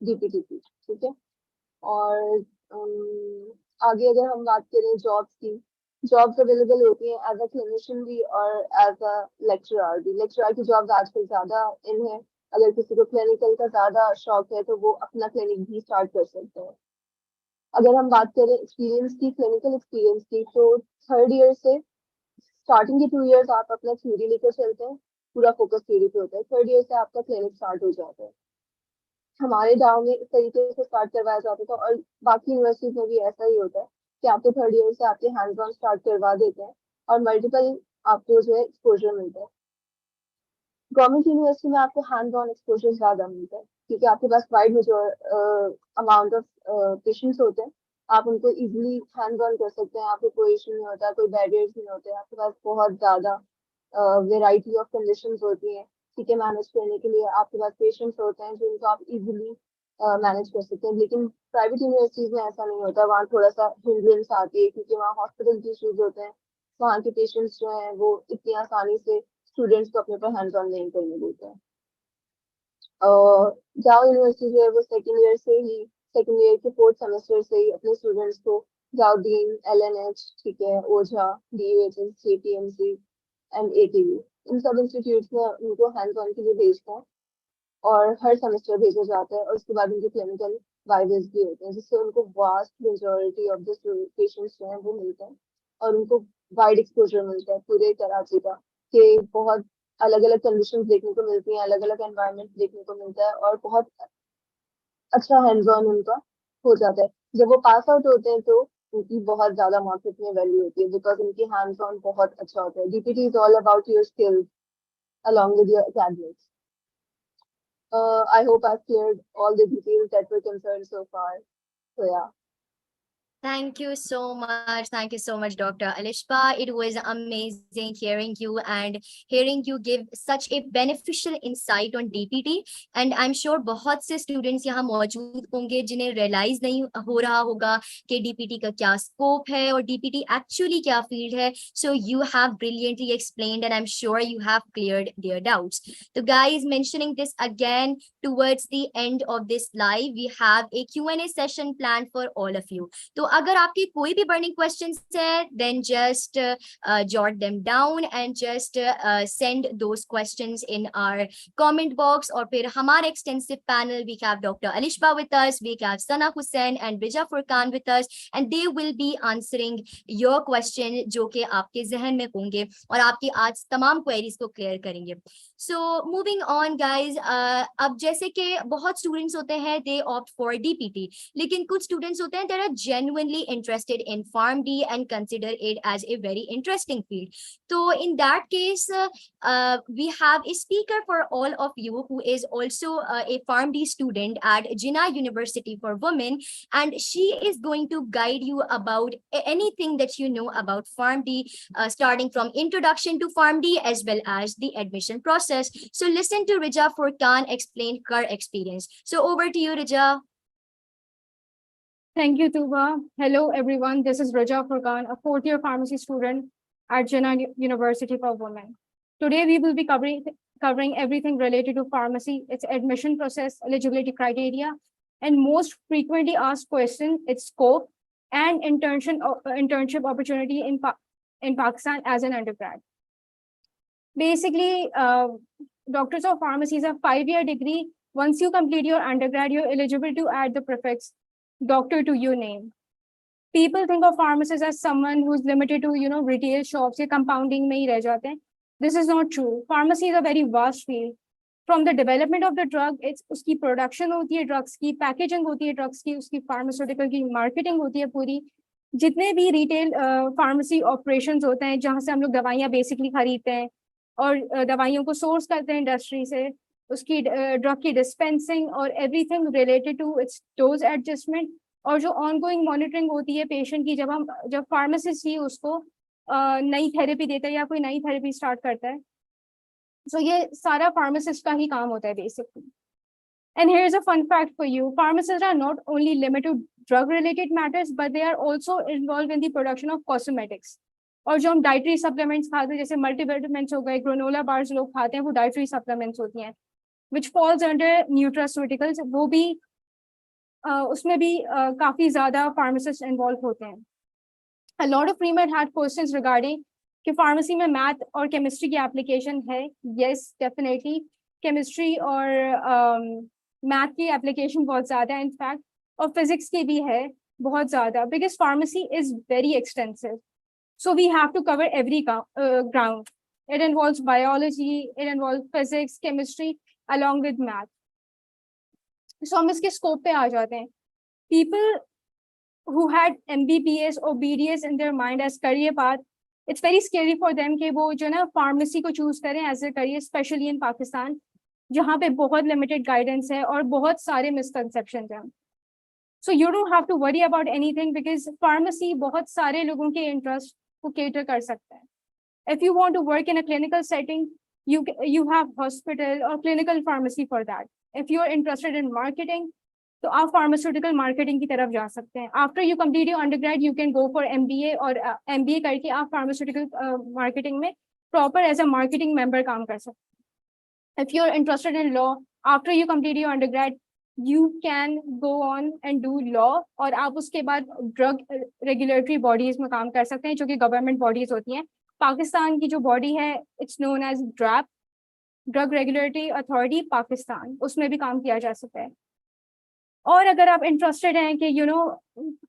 डीपीटी की। ठीक है, और आगे अगर हम बात करें जॉब्स की, जॉब्स अवेलेबल होती हैं एज अ क्लिनिशियन भी और एज अ लेक्चरर भी। लेक्चरर की जॉब्स आजकल ज्यादा इन है। अगर किसी को क्लिनिकल का ज्यादा शौक है तो वो अपना क्लिनिक भी स्टार्ट कर सकते हैं। अगर हम बात करें एक्सपीरियंस की, क्लिनिकल एक्सपीरियंस की, तो थर्ड ईयर से स्टार्टिंग के 2 इयर्स आप अपना थ्योरी लेकर चलते हैं, पूरा फोकस थ्योरी पे होता है। थर्ड ईयर से आपका क्लिनिक स्टार्ट हो जाता है। हमारे गांव में इस तरीके से स्टार्ट करवाया जाता था, और बाकी यूनिवर्सिटीज में भी ऐसा ही होता है कि आपको थर्ड ईयर से आपके हैंड्स ऑन स्टार्ट करवा देते हैं और मल्टीपल आपको जो है एक्सपोजर मिलता है। गवर्नमेंट यूनिवर्सिटी में आपको हैंड्स ऑन एक्सपोजर ज्यादा मिलता है, क्योंकि आपके पास वाइड अमाउंट ऑफ पेशेंट्स होते हैं। आप उनको इजीली हैंड्स ऑन कर सकते हैं, आपको कोई इशू नहीं होता, कोई बैरियर्स नहीं होते, आपके पास बहुत ज्यादा वेराइटी ऑफ कंडीशंस होती हैं। ठीक है, मैनेज करने के लिए आपके पास पेशेंट्स होते हैं जिनको आप इजीली मैनेज कर सकते हैं। लेकिन प्राइवेट यूनिवर्सिटीज में ऐसा नहीं होता, वहाँ थोड़ा सा हिंड्रेंस आती है, क्योंकि वहाँ हॉस्पिटल के इश्यूज होते हैं। वहाँ के पेशेंट्स जो हैं वो इतनी आसानी से स्टूडेंट्स को अपने पर हैंड्स ऑन नहीं करने देते हैं। जाओ यूनिवर्सिटी जो है वो सेकेंड ईयर के फोर्थ सेमेस्टर से ही अपने स्टूडेंट्स को जाउद्दीन, एलएनएच, ठीक है, ओझा, डीयूएचएस, जेपीएमसी एंड एटीवी, इन सब इंस्टीट्यूट्स में उनको हैंड्स ऑन के लिए भेजता है और हर सेमेस्टर भेजा जाता है। और उसके बाद उनके क्लिनिकल वाइवेस भी होते हैं, जिससे उनको vast majority of the patients जो हैं वो मिलते हैं और उनको वाइड एक्सपोजर मिलता है पूरे कराची का, कि बहुत अलग अलग कंडीशंस देखने को मिलती हैं, अलग अलग एनवायरनमेंट देखने को मिलता है, और बहुत अच्छा हैंड्स ऑन उनका हो जाता है। जब वो पास आउट होते हैं तो उनकी बहुत ज्यादा मार्केट में वैल्यू होती है, बिकॉज उनकी हैंड्स ऑन बहुत अच्छा होता है। DPT is all about your skills along with your academics. I hope I've cleared all the details that were concerned so far. So yeah. Thank you so much. Thank you so much, Dr. Alishba. It was amazing hearing you and hearing you give such a beneficial insight on DPT. And I'm sure बहुत से students यहाँ मौजूद होंगे जिन्हें realize नहीं हो रहा होगा कि DPT का क्या scope है और DPT actually क्या field है. So you have brilliantly explained and I'm sure you have cleared their doubts. So guys, mentioning this again towards the end of this live, we have a Q&A session planned for all of you. तो अगर आपके कोई भी burning questions है, then just jot them down and just send those questions in our comment box. और फिर हमारे extensive panel, we have Dr. Alishba with us, we have Sana Husain and Rija Furqan with us, and they will be answering your question जो कि आपके जहन में होंगे और आपकी आज तमाम queries को clear करेंगे. So moving on guys, अब जैसे कि बहुत students होते हैं they opt for DPT, लेकिन कुछ students होते हैं that are genuinely interested in Pharm-D and consider it as a very interesting field. So in that case, we have a speaker for all of you who is also a Pharm-D student at Jinnah University for Women, and she is going to guide you about anything that you know about Pharm-D, starting from introduction to Pharm-D as well as the admission process. So listen to Rija Furqan explain her experience. So over to you, Rija. Thank you, Tuba. Hello, everyone. This is Rija Furqan, a fourth-year pharmacy student at Jinnah University for Women. Today, we will be covering everything related to pharmacy, its admission process, eligibility criteria, and most frequently asked question, its scope, and internship opportunity in Pakistan as an undergrad. Basically, Doctors of Pharmacy is a 5-year degree. Once you complete your undergrad, you're eligible to add the prefix doctor to your name. People think of pharmacists as someone who's limited to, retail shops or compounding mein hi reh jate hain. This is not true. Pharmacy is a very vast field. From the development of the drug, it's uski production hoti hai drugs ki, packaging hoti hai drugs ki, uski pharmaceutical ki marketing hoti hai puri. जितने भी retail pharmacy operations होते हैं जहां से हम लोग दवाइयां basically खरीदते हैं और दवाइयों को सोर्स करते हैं इंडस्ट्री से, उसकी ड्रग की डिस्पेंसिंग और everything related to its dose adjustment और जो ऑनगोइंग मॉनिटरिंग होती है पेशेंट की, जब फार्मासिस्ट ही उसको नई थेरेपी देता है या कोई नई थेरेपी स्टार्ट करता है. सो ये सारा फार्मासिस्ट का ही काम होता है basically. And here's a fun fact for you. Pharmacists are not only limited to drug-related matters, but they are also involved in the production of cosmetics. और जो हम डाइटरी सप्लीमेंट्स खाते हैं जैसे मल्टीविटामिन्स हो गए, ग्रेनोला बार्स लोग खाते हैं, वो डाइटरी सप्लीमेंट्स होती हैं, which falls under nutraceuticals. वो भी उसमें भी काफी ज्यादा फार्मासिस्ट इन्वॉल्व होते हैं. A lot of pre-med had questions regarding कि फार्मेसी में मैथ और केमिस्ट्री की एप्लीकेशन है. Yes, definitely. केमिस्ट्री और मैथ की एप्लीकेशन बहुत ज्यादा है इनफैक्ट, और फिजिक्स की भी है बहुत ज्यादा, because pharmacy is very extensive. So we have to cover every ground. It involves biology, it involves physics, chemistry, along with math. So हम इसके scope पे आ जाते हैं. People who had MBBS or BDS in their mind as career path, it's very scary for them कि वो जो ना pharmacy को choose करें as a career, especially in Pakistan, जहाँ पे बहुत limited guidance है और बहुत सारे misconceptions हैं. So you don't have to worry about anything because pharmacy बहुत सारे लोगों के interest को cater कर सकता है. If you want to work in a clinical setting, you have hospital or clinical pharmacy for that. If you are interested in marketing, तो आप pharmaceutical marketing की तरफ जा सकते हैं. After you complete your undergrad, you can go for MBA और MBA करके आप pharmaceutical marketing में proper as a marketing member काम कर सकते हैं. If you are interested in law, after you complete your undergrad, you can go on and do law और आप उसके बाद drug regulatory bodies में काम कर सकते हैं जो कि government bodies होती हैं. पाकिस्तान की जो body है, it's known as DRAP, Drug Regulatory Authority Pakistan, उसमें भी काम किया जा सकता है. और अगर आप interested हैं कि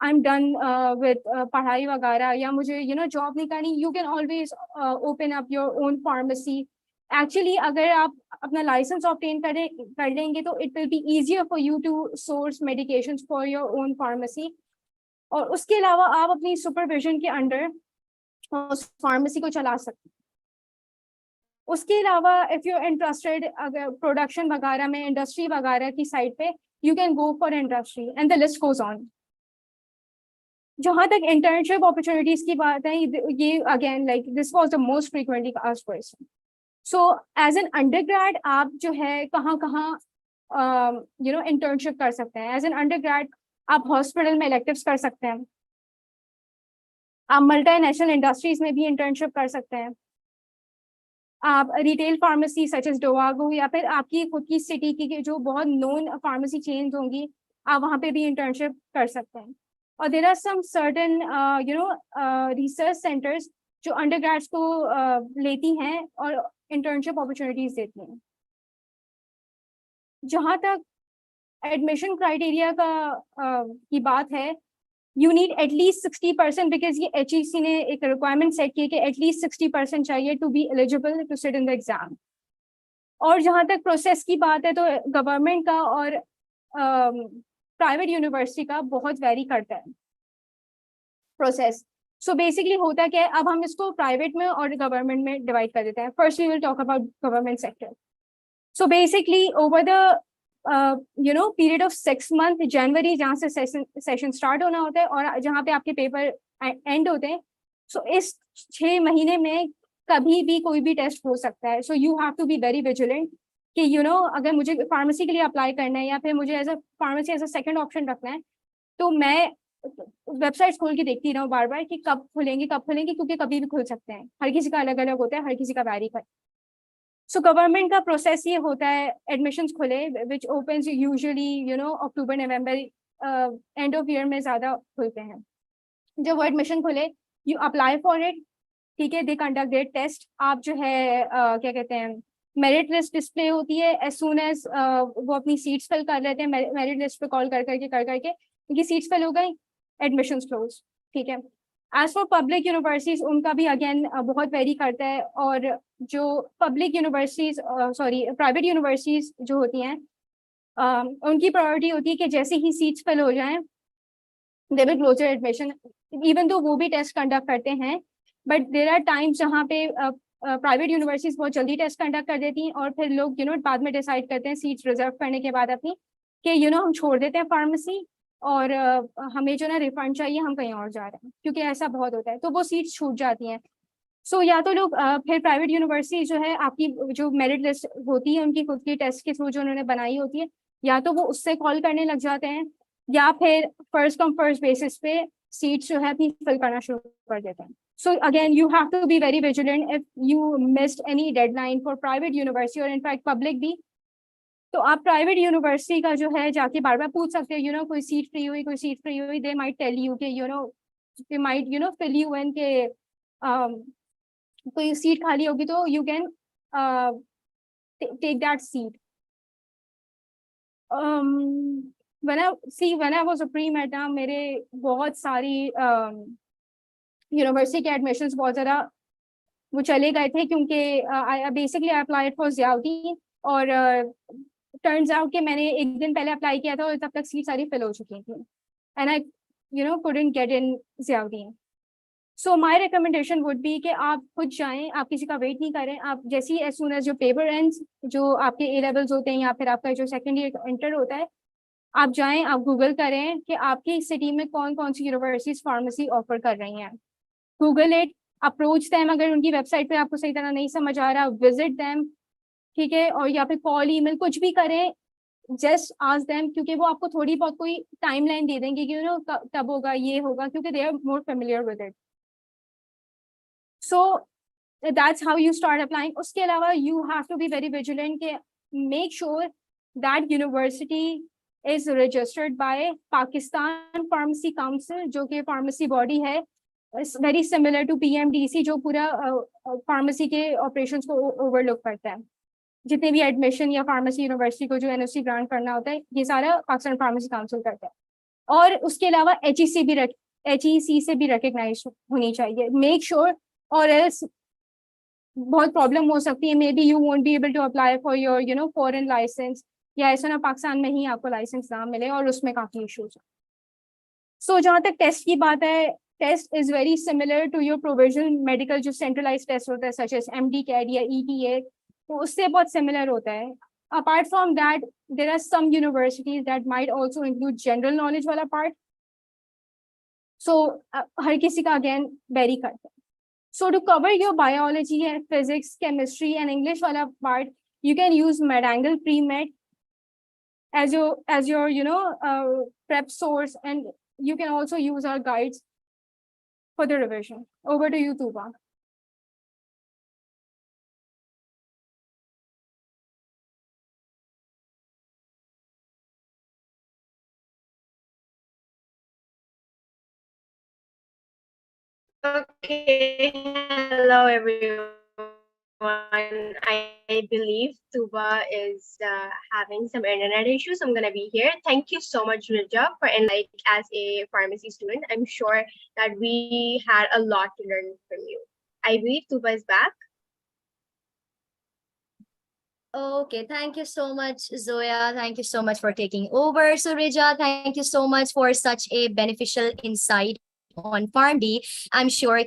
I'm done with पढ़ाई वगैरह या मुझे job नहीं करनी, you can always open up your own pharmacy. Actually, अगर आप अपना license obtain कर लेंगे तो it will be easier for you to source medications for your own pharmacy. और उसके अलावा आप अपनी supervision के under उस pharmacy को चला सकते हैं. उसके अलावा if you're interested अगर production वगैरह में, industry वगैरह की side पे, you can go for industry and the list goes on. जहाँ तक internship opportunities की बात है, ये again like this was the most frequently asked question. So as an undergrad आप जो है कहाँ internship कर सकते हैं. As an undergrad आप hospital में electives कर सकते हैं, आप multinational industries में भी internship कर सकते हैं, आप retail pharmacy such as Dowago या फिर आपकी खुद की city की जो बहुत known pharmacy chains होंगी, आप वहाँ पे भी internship कर सकते हैं. और there are some certain research centers जो अंडरग्रेड्स को लेती हैं और इंटर्नशिप अपॉर्चुनिटीज देती हैं. जहां तक एडमिशन क्राइटेरिया का की बात है, यू नीड एटलीस्ट 60%, बिकॉज ये HEC ने एक रिक्वायरमेंट सेट की है कि एटलीस्ट 60% चाहिए to be eligible to sit in the exam. और जहां तक प्रोसेस की बात है तो गवर्नमेंट का और प्राइवेट यूनिवर्सिटी का बहुत वेरी करता है प्रोसेस. सो बेसिकली होता क्या है, अब हम इसको प्राइवेट में और गवर्नमेंट में डिवाइड कर देते हैं. First we will talk about government sector. So basically over the period of 6 months, January जहाँ से सेशन स्टार्ट होना होता है और जहाँ पे आपके पेपर एंड होते हैं, सो इस 6 महीने में कभी भी कोई भी टेस्ट हो सकता है. So you have to be very vigilant कि अगर मुझे फार्मेसी के लिए अप्लाई करना है या फिर मुझे as a pharmacy as a second option रखना है, तो मैं वेबसाइट खोल के देखती रहूँ बार बार कि कब खुलेंगे, क्योंकि कभी भी खुल सकते हैं. हर किसी का अलग अलग होता है, हर किसी का वैरी करता है. सो गवर्नमेंट का प्रोसेस ये होता है, एडमिशंस खुले विच opens usually October November, end of year में ज्यादा खुलते हैं. जब वो एडमिशन खुले, यू अप्लाई फॉर इट, ठीक है, दे कंडक्ट देयर टेस्ट. आप जो है क्या कहते हैं, मेरिट लिस्ट डिस्प्ले होती है. एज सून एज वो अपनी सीट्स फिल कर लेते हैं, मेरिट लिस्ट पे कॉल कर करके उनकी सीट्स फिल हो गई, एडमिशन क्लोज. ठीक है. एज फॉर पब्लिक यूनिवर्सिटीज, उनका भी अगेन बहुत वेरी करता है. और जो पब्लिक यूनिवर्सिटीज प्राइवेट यूनिवर्सिटीज जो होती हैं, उनकी प्रायोरिटी होती है कि जैसे ही सीट्स फिल हो जाएं, they will close admission. Even तो वो भी टेस्ट कंडक्ट करते हैं, बट देर आर टाइम्स जहाँ पे प्राइवेट यूनिवर्सिटीज बहुत जल्दी टेस्ट कंडक्ट कर देती हैं और फिर लोग बाद में डिसाइड करते हैं सीट्स रिजर्व करने के बाद अपनी कि हम छोड़ देते हैं फार्मेसी और हमें जो ना रिफंड चाहिए, हम कहीं और जा रहे हैं, क्योंकि ऐसा बहुत होता है. तो वो सीट्स छूट जाती हैं. सो या तो लोग फिर प्राइवेट यूनिवर्सिटी जो है, आपकी जो मेरिट लिस्ट होती है उनकी खुद की टेस्ट के थ्रू जो उन्होंने बनाई होती है, या तो वो उससे कॉल करने लग जाते हैं, या फिर फर्स्ट कम फर्स्ट बेसिस पे सीट्स जो है अपनी फिल करना शुरू कर देते हैं. So again you have to be very vigilant if you missed any deadline for private university और इनफैक्ट पब्लिक भी. तो आप प्राइवेट यूनिवर्सिटी का जो है जाके बार बार पूछ सकते हो, कोई सीट फ्री हुई, दे माइट टेल यू कि they might fill you in के कोई सीट खाली होगी तो you can take that seat. when I was a pre-med, मेरे बहुत सारी यूनिवर्सिटी के एडमिशंस बहुत ज़्यादा वो चले गए थे, क्योंकि basically I applied for Ziauddin और टर्न्स आउट कि मैंने एक दिन पहले अप्लाई किया था और तब तक सीट सारी फिल हो चुकी थी, and I couldn't get in Ziauddin. So my recommendation would be कि आप खुद जाएं, आप किसी का वेट नहीं करें. आप जैसे ही एज सून एज जो पेपर एंड्स, जो आपके A levels होते हैं या फिर आपका जो सेकेंड ईयर इंटर होता है, आप जाएं, आप गूगल करें कि आपकी सिटी में कौन कौन सी यूनिवर्सिटीज फार्मेसी ऑफर कर रही हैं. Google it, approach them. अगर उनकी वेबसाइट पे आपको सही तरह नहीं समझ आ रहा, विजिट देम, ठीक है, और या फिर कॉल ईमेल कुछ भी करें, जस्ट आस्क देम, क्योंकि वो आपको थोड़ी बहुत कोई टाइमलाइन दे देंगे कि कब होगा, ये होगा, क्योंकि they are more familiar with it. So that's how you start applying. उसके अलावा you have to be very vigilant के make sure that university is registered by Pakistan Pharmacy Council, जो कि pharmacy body है, very similar to PMDC, जो पूरा pharmacy के operations को overlook करता है. जितने भी एडमिशन या फार्मेसी यूनिवर्सिटी को जो NOC ग्रांट करना होता है, ये सारा पाकिस्तान फार्मेसी काउंसिल करता है. और उसके अलावा HEC से भी रिकग्नाइज होनी चाहिए. मेक श्योर, और एल्स बहुत प्रॉब्लम हो सकती है. Maybe you won't be able to apply for your foreign licence, या ऐसा ना पाकिस्तान में ही आपको लाइसेंस ना मिले, और उसमें काफी इश्यूज. सो जहाँ तक टेस्ट की बात है, test is very similar to your provisional medical जो सेंट्रलाइज टेस्ट होता है, सच एज MDCAT या ETA, तो उससे बहुत सिमिलर होता है. Apart from that, there are some universities that might also include general knowledge वाला पार्ट. सो हर किसी का अगेन वेरी करता है. So to cover your biology and physics, chemistry and English wala part, you can use MedAngle Premed as your prep source, and you can also use our guides for the revision. Over to you, Tuba. Okay, hello everyone. I believe Tuba is having some internet issues. I'm gonna be here. Thank you so much, Rija, for as a pharmacy student. I'm sure that we had a lot to learn from you. I believe Tuba is back. Okay, thank you so much, Zoya. Thank you so much for taking over. So, Rija, thank you so much for such a beneficial insight on Pharm-D. I'm sure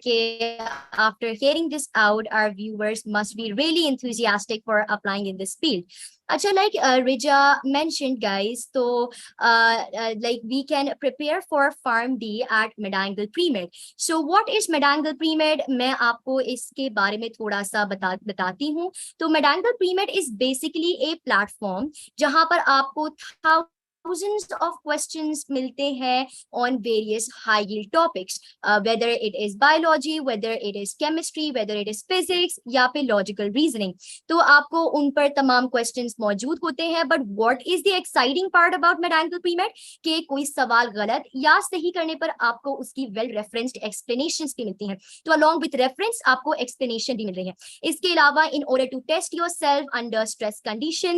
after hearing this out, our viewers must be really enthusiastic for applying in this field. Acha, like Rija mentioned, guys, so like we can prepare for Pharm-D at MedAngle Premed. So what is MedAngle Premed? मैं आपको इसके बारे में थोड़ा सा बताती हूँ. तो MedAngle Premed is basically a platform जहां पर आपको thousands of questions मिलते हैं on various high yield topics, whether it is biology, whether it is chemistry, whether it is physics या फिर logical reasoning. तो आपको उन पर तमाम questions मौजूद होते हैं. But what is the exciting part about MedAngle Premed? कि कोई सवाल गलत या सही करने पर आपको उसकी well referenced explanations भी मिलती हैं. तो along with reference आपको explanation भी मिल रही है. इसके अलावा in order to test yourself under stress condition,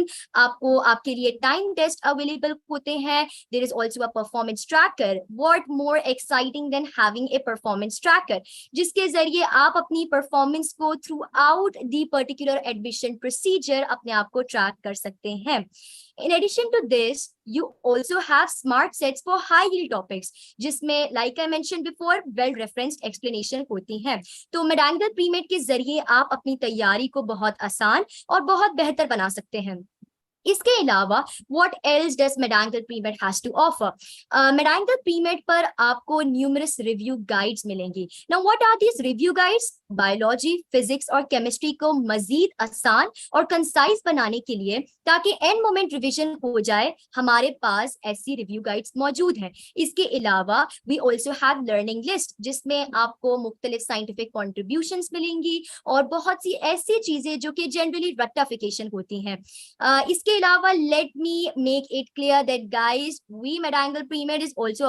आपको आपके लिए time test available होते हैं. There is also a performance tracker. What more exciting than having a performance tracker? जिसके जरिए आप अपनी performance को throughout the particular admission procedure अपने आप को track कर सकते हैं. In addition to this, you also have smart sets for high yield topics, जिसमें like I mentioned before, well referenced explanation होती हैं. तो MedAngle Premed के जरिए आप अपनी तैयारी को बहुत आसान और बहुत बेहतर बना सकते हैं. इसके अलावा what else does MedAngle Premed has to offer? MedAngle Premed पर आपको numerous review guides मिलेंगी. Now what are these review guides? Biology, physics और केमिस्ट्री को मजीद आसान और कंसाइज बनाने के लिए, ताकि एंड मोमेंट रिवीजन हो जाए, हमारे पास ऐसी रिव्यू गाइड्स मौजूद हैं. इसके अलावा we also have learning list, जिसमें आपको मुख्तलिफ साइंटिफिक कॉन्ट्रीब्यूशंस मिलेंगी और बहुत सी ऐसी चीजें जो कि जनरली रेक्टिफिकेशन होती हैं. इसके अलावा let me make it clear that guys, we MedAngle Premed is also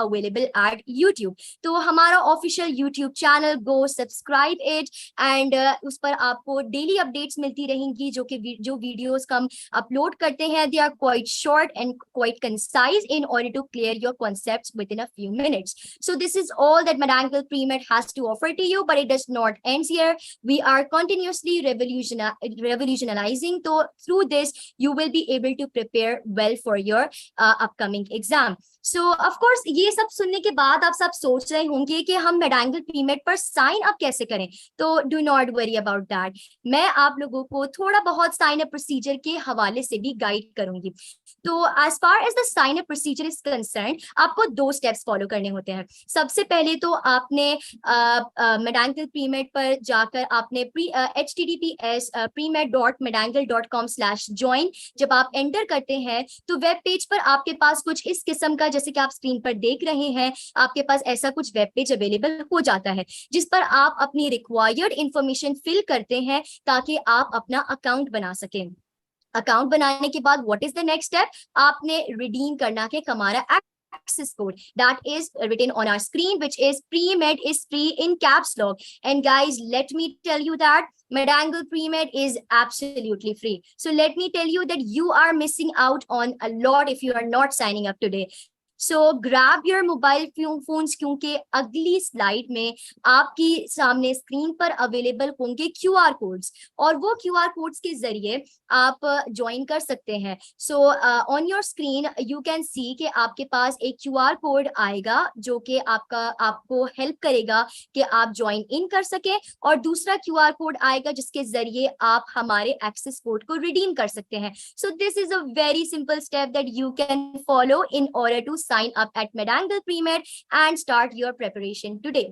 available at YouTube. तो हमारा official YouTube channel, go subscribe it and उस पर आपको डेली अपडेट्स मिलती रहेंगी. जो वीडियोस हम अपलोड करते हैं, they are quite short and quite concise in order to clear your concepts within a few minutes. So this is all that MedAngle Premed has to offer to you, but it does not end here. We are continuously revolutionizing. So through this, you will be able to prepare well for your upcoming exam. So of course, ये सब सुनने के बाद आप सब सोच रहे होंगे कि हम MedAngle Premed पर साइन अप कैसे करें. तो do not worry about that. मैं आप लोगों को थोड़ा बहुत साइन अप प्रोसीजर के हवाले से भी गाइड करूंगी. तो as far as the sign up procedure is concern, आपको 2 स्टेप्स फॉलो करने होते हैं. सबसे पहले तो आपने MedAngle Premed पर जाकर आपने https premed.medangle.com/join जब आप एंटर करते हैं, तो वेब पेज पर आपके पास कुछ इस किस्म का, जैसे कि आप स्क्रीन पर देख रहे हैं, आपके पास ऐसा कुछ वेब पेज अवेलेबल हो जाता है, जिस पर आप अपनी रिक्वायर्ड इंफॉर्मेशन फिल करते हैं ताकि आप अपना अकाउंट बना सकें. अकाउंट बनाने के बाद what is the next step? आपने रिडीम करना के हमारा access code that is written on our screen, which is Premed is free in caps lock. And guys, let me tell you that MedAngle Premed is absolutely free. So let me tell you that you are missing out on a lot if you are not signing up today. So grab your mobile phones, क्योंकि अगली slide में आपकी सामने screen पर available होंगे QR codes, और वो QR codes के जरिए आप ज्वाइन कर सकते हैं. So on your screen you can see कि आपके पास एक QR कोड आएगा जो कि आपको हेल्प करेगा कि आप ज्वाइन इन कर सके, और दूसरा QR कोड आएगा जिसके जरिए आप हमारे एक्सेस कोड को रिडीम कर सकते हैं. सो this is a very simple step that you can follow in order to sign up at MedAngle Premed and start your preparation today.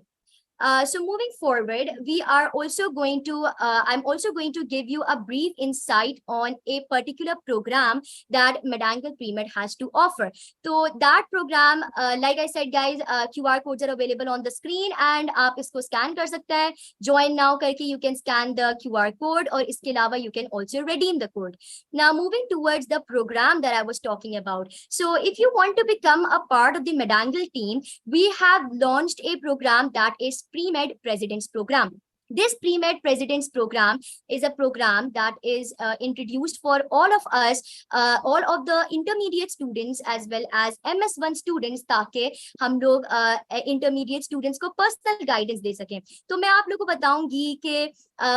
So moving forward, we are also going to, I'm also going to give you a brief insight on a particular program that MedAngle Premed has to offer. So that program, like I said, guys, QR codes are available on the screen and आप इसको scan कर सकते हैं. Join now करके you can scan the QR code और इसके अलावा you can also redeem the code. Now moving towards the program that I was talking about. So if you want to become a part of the MedAngle team, we have launched a program that is Premed President's Program. This Premed President's Program is a program that is introduced for all of us, all of the intermediate students as well as MS1 students, ताकि हम लोग intermediate students को personal guidance दे सकें. तो मैं आप लोगों को बताऊंगी कि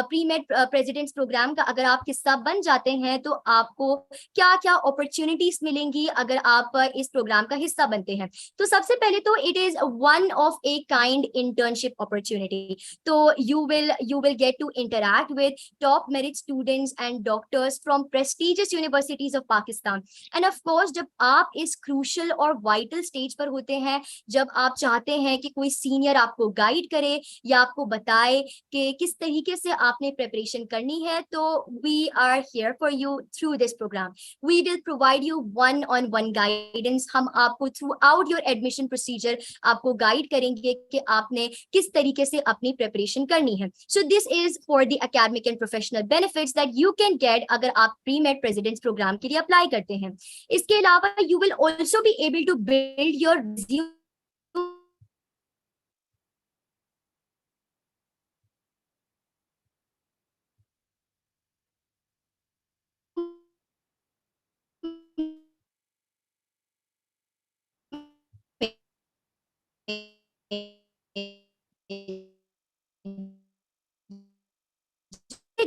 Premed President's Program का अगर आप हिस्सा बन जाते हैं तो आपको क्या क्या opportunities मिलेंगी अगर आप इस प्रोग्राम का हिस्सा बनते हैं. तो सबसे पहले तो it is one of a kind internship opportunity. तो you will get to interact with top merit students and doctors from prestigious universities of Pakistan. And of course, जब आप इस crucial और vital stage पर होते हैं, जब आप चाहते हैं कि कोई senior आपको guide करे या आपको बताए कि किस तरीके से आपने preparation करनी है, तो we are here for you through this program. We will provide you one-on-one guidance. हम आपको throughout your admission procedure आपको guide करेंगे कि आपने किस तरीके से अपनी preparation करनी है. So this is for the academic and professional benefits that you can get अगर आप Premed President's Program के लिए apply करते हैं. इसके अलावा you will also be able to build your resume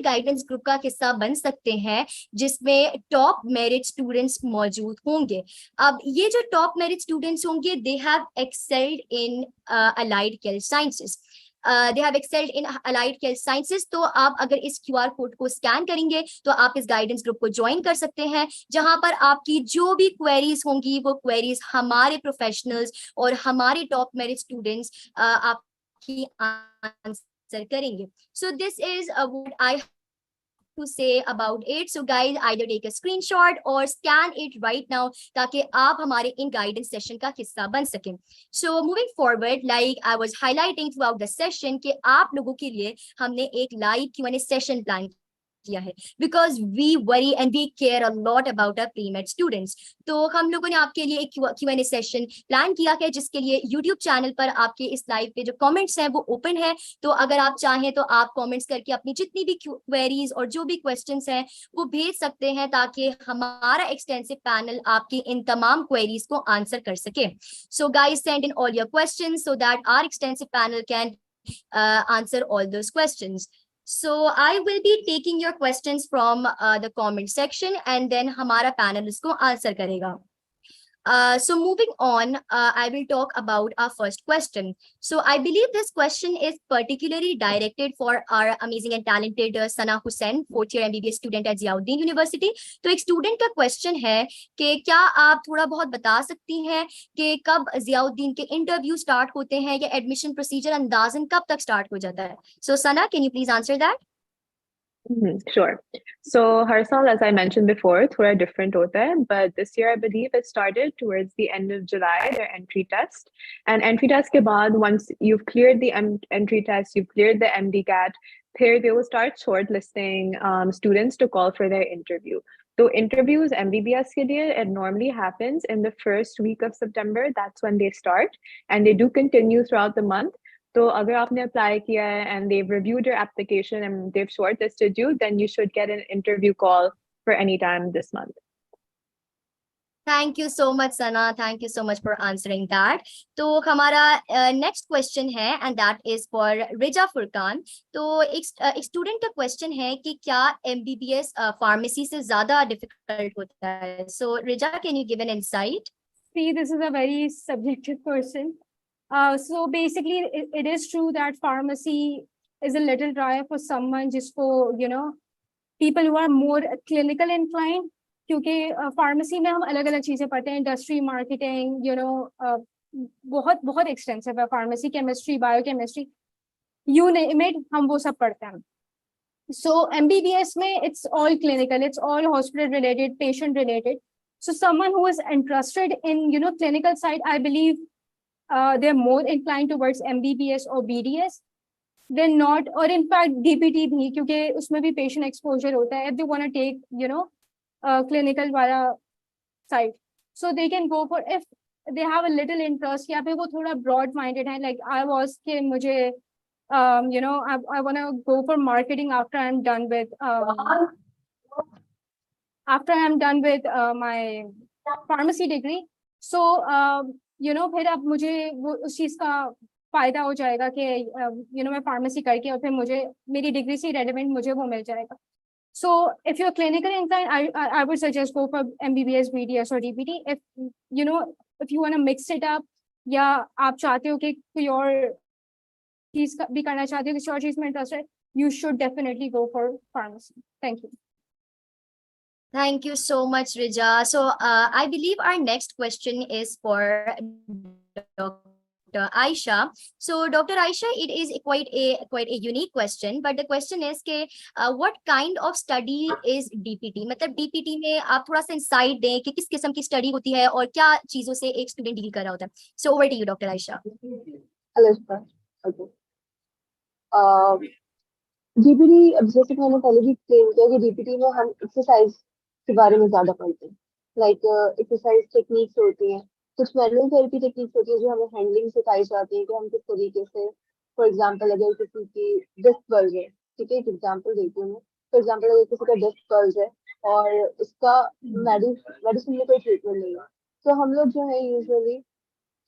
guidance group का हिस्सा बन सकते हैं जिसमें टॉप मेरिट स्टूडेंट्स मौजूद होंगे. अब ये जो टॉप मेरिट स्टूडेंट्स होंगे, they have excelled in allied health sciences. They have excelled in allied health sciences. तो आप अगर इस QR कोड को स्कैन करेंगे तो आप इस गाइडेंस ग्रुप को ज्वाइन कर सकते हैं, जहां पर आपकी जो भी क्वेरीज होंगी वो क्वेरीज हमारे प्रोफेशनल्स और हमारे टॉप मेरिट स्टूडेंट्स आपकी आंसर करेंगे. So this is what I have to say about it. So guys, either take a screenshot or scan it right now ताकि आप हमारे इन guidance session का हिस्सा बन सकें. So moving forward, like I was highlighting throughout the session कि आप लोगों के लिए हमने एक live Q&A session plan किया है because we worry and we care a lot about our pre-med students. तो हम लोगों ने आपके लिए एक Q&A सेशन प्लान किया है जिसके लिए YouTube चैनल पर आपके इस लाइव पे जो कमेंट्स हैं वो ओपन है. तो अगर आप चाहें तो आप कमेंट्स करके अपनी जितनी भी क्वेरीज और जो भी क्वेश्चंस हैं वो भेज सकते हैं ताकि हमारा एक्सटेंसिव पैनल आपकी इन तमाम क्वेरीज को आंसर कर सके. So guys, send in all your questions so that our extensive panel can answer all those questions. So I will be taking your questions from the comment section and then हमारा panel उसको answer करेगा. So moving on, I will talk about our first question. So I believe this question is particularly directed for our amazing and talented Sana Husain, fourth year MBBS student at Ziauddin University. तो एक student का question है कि क्या आप थोड़ा बहुत बता सकती हैं कि कब जियाउद्दीन के interview start होते हैं या admission procedure अंदाजन कब तक start हो जाता है? So Sana, can you please answer that? Sure. So Harsal, as I mentioned before, थोड़ा different होता है, but this year I believe it started towards the end of July, their entry test. And entry test के बाद, once you've cleared the entry test, you've cleared the MDCAT, here they will start shortlisting students to call for their interview. So interviews MBBS के लिए, it normally happens in the first week of September. That's when they start, and they do continue throughout the month. So अगर आपने apply किया है and they've reviewed your application and they've shortlisted you, then you should get an interview call for any time this month. Thank you so much, Sana. Thank you so much for answering that. तो हमारा next question है and that is for Rija Furqan. तो एक student का question है कि क्या MBBS pharmacy से ज़्यादा difficult होता है? So Rija, can you give an insight? See, this is a very subjective question. So basically, it is true that pharmacy is a little drier for someone just for, people who are more clinical inclined. क्योंकि pharmacy में हम अलग-अलग चीजें पढ़ते हैं, industry, marketing, बहुत extensive है pharmacy, chemistry, biochemistry. you name it, हम वो सब पढ़ते हैं. So MBBS में it's all clinical, it's all hospital related, patient related. So someone who is interested in, clinical side, I believe they're more inclined towards MBBS or BDS. They're not, or in fact DPT भी, क्योंकि उसमें भी patient exposure होता है. If they want to take, clinical वाला side, so they can go for, if they have a little interest, या फिर वो थोड़ा broad minded है, like I was कि मुझे I want to go for marketing after I'm done with my pharmacy degree. So फिर अब मुझे वो उस चीज का फायदा हो जाएगा कि मैं फार्मेसी करके और फिर मुझे मेरी डिग्री से रेलेवेंट मुझे वो मिल जाएगा. So if you're clinically inclined, I would suggest go for MBBS, BDS or DPT. If if you want to mix it up, या आप चाहते हो कि कोई और चीज भी करना चाहते हो, किसी और चीज में इंटरेस्ट है, you should definitely go for pharmacy. Thank you. Thank you so much, Rija. So I believe our next question is for Dr. Aisha. So Dr. Aisha, it is quite a unique question, but the question is कि what kind of study is DPT? मतलब DPT में आप थोड़ा सा insight दें कि किस किस्म की study होती है और क्या चीजों से एक student deal कर रहा होता है. So over to you, Dr. Aisha. Alishba. Okay. DPT, अब जैसे कि मैंने पहले भी एक्सप्लेन किया कि DPT में हम एक्सरसाइज के बारे में ज्यादा पढ़ते हैं. लाइक एक्सरसाइज टेक्निक्स होती हैं, कुछ मैनुअल थेरेपी टेक्निक्स होती है जो हमें हैंडलिंग सिखाई जाती है कि हम किस तरीके से, फॉर एग्जांपल अगर किसी की डिस्क बल्ज है, ठीक है, एक एग्जांपल देती हूँ मैं. फॉर एग्जांपल अगर किसी का डिस्क बल्ज है और उसका मेडिसिन में कोई ट्रीटमेंट नहीं है, तो हम लोग जो है यूजुअली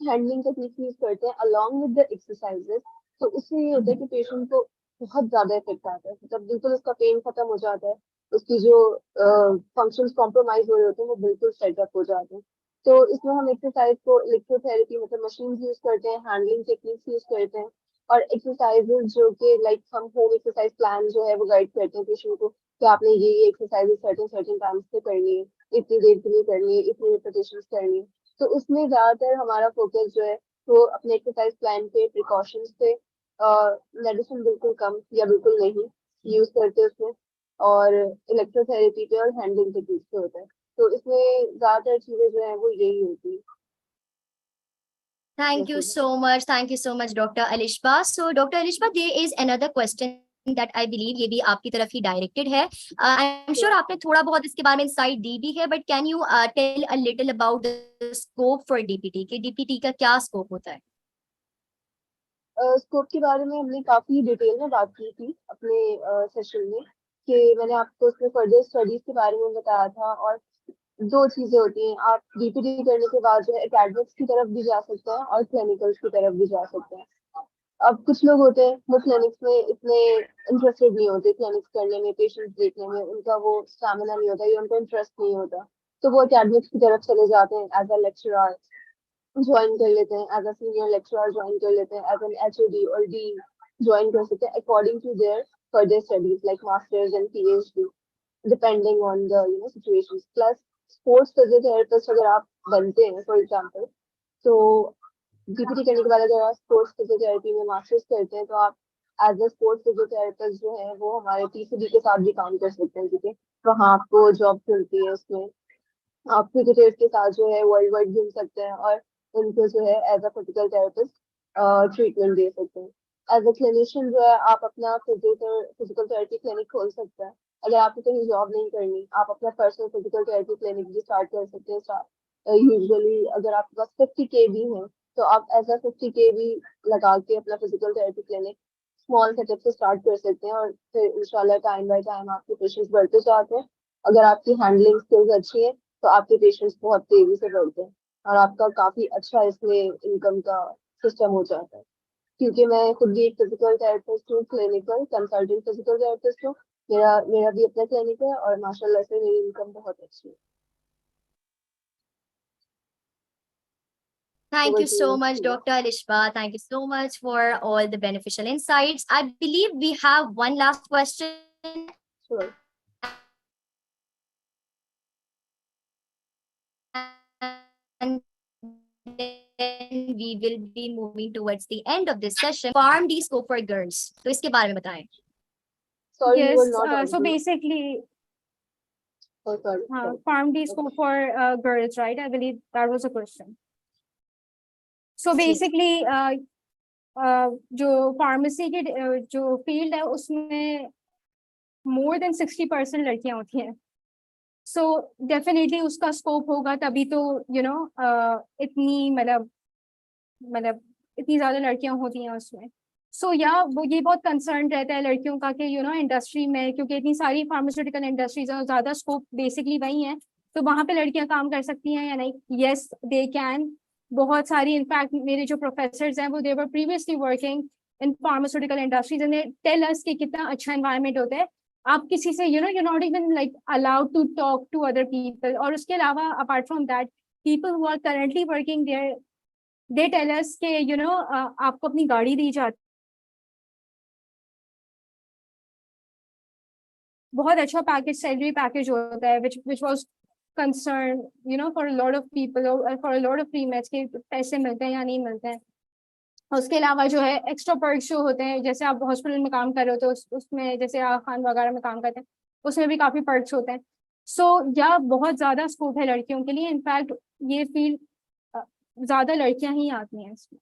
हैंडलिंग टेक्निक्स यूज करते हैं अलॉन्ग विद द एक्सरसाइजेस. तो उससे ये होता है कि पेशेंट को बहुत ज्यादा इफेक्ट आता है, मतलब बिल्कुल उसका पेन खत्म हो जाता है, उसकी जो फंक्शंस कॉम्प्रोमाइज हो रहे होते हैं वो बिल्कुल सेटअप हो जाते हैं. तो इसमें हम एक्सरसाइज को इलेक्ट्रोथेरेपी मतलब मशीन यूज करते हैं, हैंडलिंग टेक्निक्स यूज करते हैं, और एक्सरसाइजेज जो कि लाइक हम होम एक्सरसाइज प्लान जो है वो गाइड करते हैं पेशेंट को कि आपने ये एक्सरसाइजेज सर्टेन टाइम्स पे करनी है, इतनी देर के लिए करनी है, इतनी रिपीटेशंस करनी है. तो उसमें ज्यादातर हमारा फोकस जो है वो अपने एक्सरसाइज प्लान पे, प्रिकॉशंस पे, मेडिसिन बिल्कुल कम या बिल्कुल नहीं यूज करते उसमें, और इलेक्ट्रोथेरेपी पे और हैंडलिंग टेक्निक्स पे होता है. तो इसमें ज्यादातर चीजें जो है वो यही होती है. Thank you so much. Thank you so much, Dr. Alishba. So, Dr. Alishba, there is another question that I believe ये भी आपकी तरफ ही directed है. I'm sure आपने थोड़ा बहुत इसके बारे में insight दी भी है, but can you tell a little about the scope for DPT? कि DPT का क्या scope होता है? स्कोप के बारे में हमने काफी डिटेल में बात की थी अपने सेशन में, कि मैंने आपको उसमें फर्दर स्टडीज के बारे में बताया था. और दो चीजें होती हैं, आप डीपीटी करने के बाद जो है एकेडमिक्स की तरफ भी जा सकते हैं और क्लिनिकल्स की तरफ भी जा सकते हैं. अब कुछ लोग होते हैं वो क्लिनिक्स में इतने इंटरेस्टेड नहीं होते, क्लिनिक्स करने में, पेशेंट्स देखने में उनका वो स्टैमिना नहीं होता या उनको इंटरेस्ट नहीं होता, तो वो एकेडमिक्स की तरफ चले जाते हैं, एज अ लेक्चरर ज्वाइन कर लेते हैं, as a senior lecturer join कर लेते हैं, एज एन एचओडी और डी ज्वाइन कर सकते हैं according to their further studies like masters and PhD, depending on the situations. Plus sports physiotherapist अगर आप बनते हैं फॉर एग्जांपल, तो डीपीटी करने के बाद अगर आप स्पोर्ट्स फिजियोथेरेपी में मास्टर्स करते हैं, तो आप एज अ स्पोर्ट्स फिजियोथेरेपिस्ट जो है वो हमारे पीसीबी के साथ भी काम कर सकते हैं, ठीक है. वहाँ आपको जॉब मिलती है, उसमें आप क्रिकेटर्स के साथ जो है वर्ल्ड वाइड घूम सकते हैं और उनको जो है as a physical therapist treatment दे सकते हैं. एज अ क्लिनिशियन जो है आप अपना फिजिकल थेरेपी क्लिनिक खोल सकते हैं. अगर आपको कहीं जॉब नहीं करनी, आप अपना पर्सनल फिजिकल थेरेपी क्लिनिक भी स्टार्ट कर सकते हैं. यूजुअली अगर आपके पास 50K भी है तो आप एज अ 50K भी लगा के अपना physical therapy clinic small setup से स्टार्ट कर सकते हैं, और फिर इंशाल्लाह टाइम बाय टाइम आपके पेशेंट्स बढ़ते जाते हैं. अगर आपकी हैंडलिंग स्किल्स अच्छी है तो आपके पेशेंट्स बहुत तेजी से बढ़ते हैं और आपका काफी अच्छा इसमें इनकम का सिस्टम हो जाता है. क्योंकि मैं खुद भी एक फिजिकल थेरेपिस्ट हूँ, क्लिनिकल कंसल्टेंट फिजिकल थेरेपिस्ट हूँ. मेरा भी अपना क्लिनिक है और माशाल्लाह से मेरी इनकम बहुत अच्छी है. Thank you so much, Dr. Alishba. Thank you so much for all the beneficial insights. I believe we have one last question. Sure. And then we will be moving towards the end of this session. Pharm-D scope for girls. तो इसके बारे में बताएं. Sorry, you were Yes, not so audible. basically, Oh, sorry. sorry. Pharm-D scope for girls, right? I believe that was a question. So ji. basically, जो pharmacy की जो field है उसमें more than 60% लड़कियां होती हैं. So definitely उसका scope होगा तभी तो इतनी मतलब इतनी ज्यादा लड़कियां होती हैं उसमें. So वो ये बहुत कंसर्न रहता है लड़कियों का कि इंडस्ट्री में, क्योंकि इतनी सारी फार्मास्यूटिकल इंडस्ट्रीज हैं, ज्यादा स्कोप बेसिकली वही है, तो वहां पे लड़कियां काम कर सकती हैं या नहीं. Yes they can. बहुत सारी इनफैक्ट मेरे जो प्रोफेसर्स हैं वो they were previously working in pharmaceutical industries and they tell us कि कितना अच्छा एनवायरनमेंट होता है. आप किसी से you not even like allowed to talk to other people. और उसके अलावा apart from that people who are currently working there they tell us के आपको अपनी गाड़ी दी जाती, बहुत अच्छा पैकेज, सैलरी पैकेज होता है, which was concern for a lot of people or for a lot of pre-meds के पैसे मिलते हैं या नहीं मिलते हैं. उसके अलावा जो है एक्स्ट्रा पर्क्स जो होते हैं, जैसे आप हॉस्पिटल में काम कर रहे हो तो उसमें जैसे आग खान वगैरह में काम करते हैं उसमें भी काफी पर्क्स होते हैं. सो बहुत ज्यादा स्कोप है लड़कियों के लिए. इनफैक्ट ये फील्ड ज्यादा लड़कियां ही आती हैं इसमें.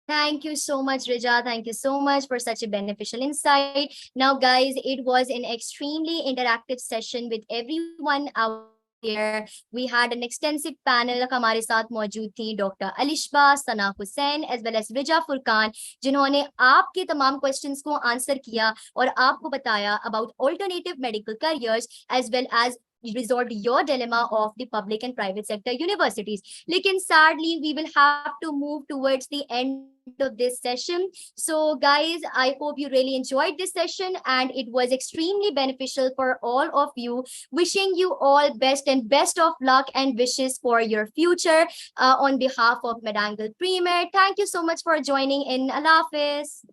Thank you so much, Rija. Thank you so much for such a beneficial insight. Now, guys, it was an extremely interactive session with everyone out there. We had an extensive panel. हमारे साथ मौजूद थी doctor Alishba, सना Hussain, as well as रिजा फुरकान, जिन्होंने आपके तमाम questions को answer किया और आपको बताया about alternative medical careers as well as resolved your dilemma of the public and private sector universities. Lekin sadly, we will have to move towards the end of this session. So guys, I hope you really enjoyed this session and it was extremely beneficial for all of you. Wishing you all best and best of luck and wishes for your future on behalf of MedAngle Premed. Thank you so much for joining in. Allah Hafiz.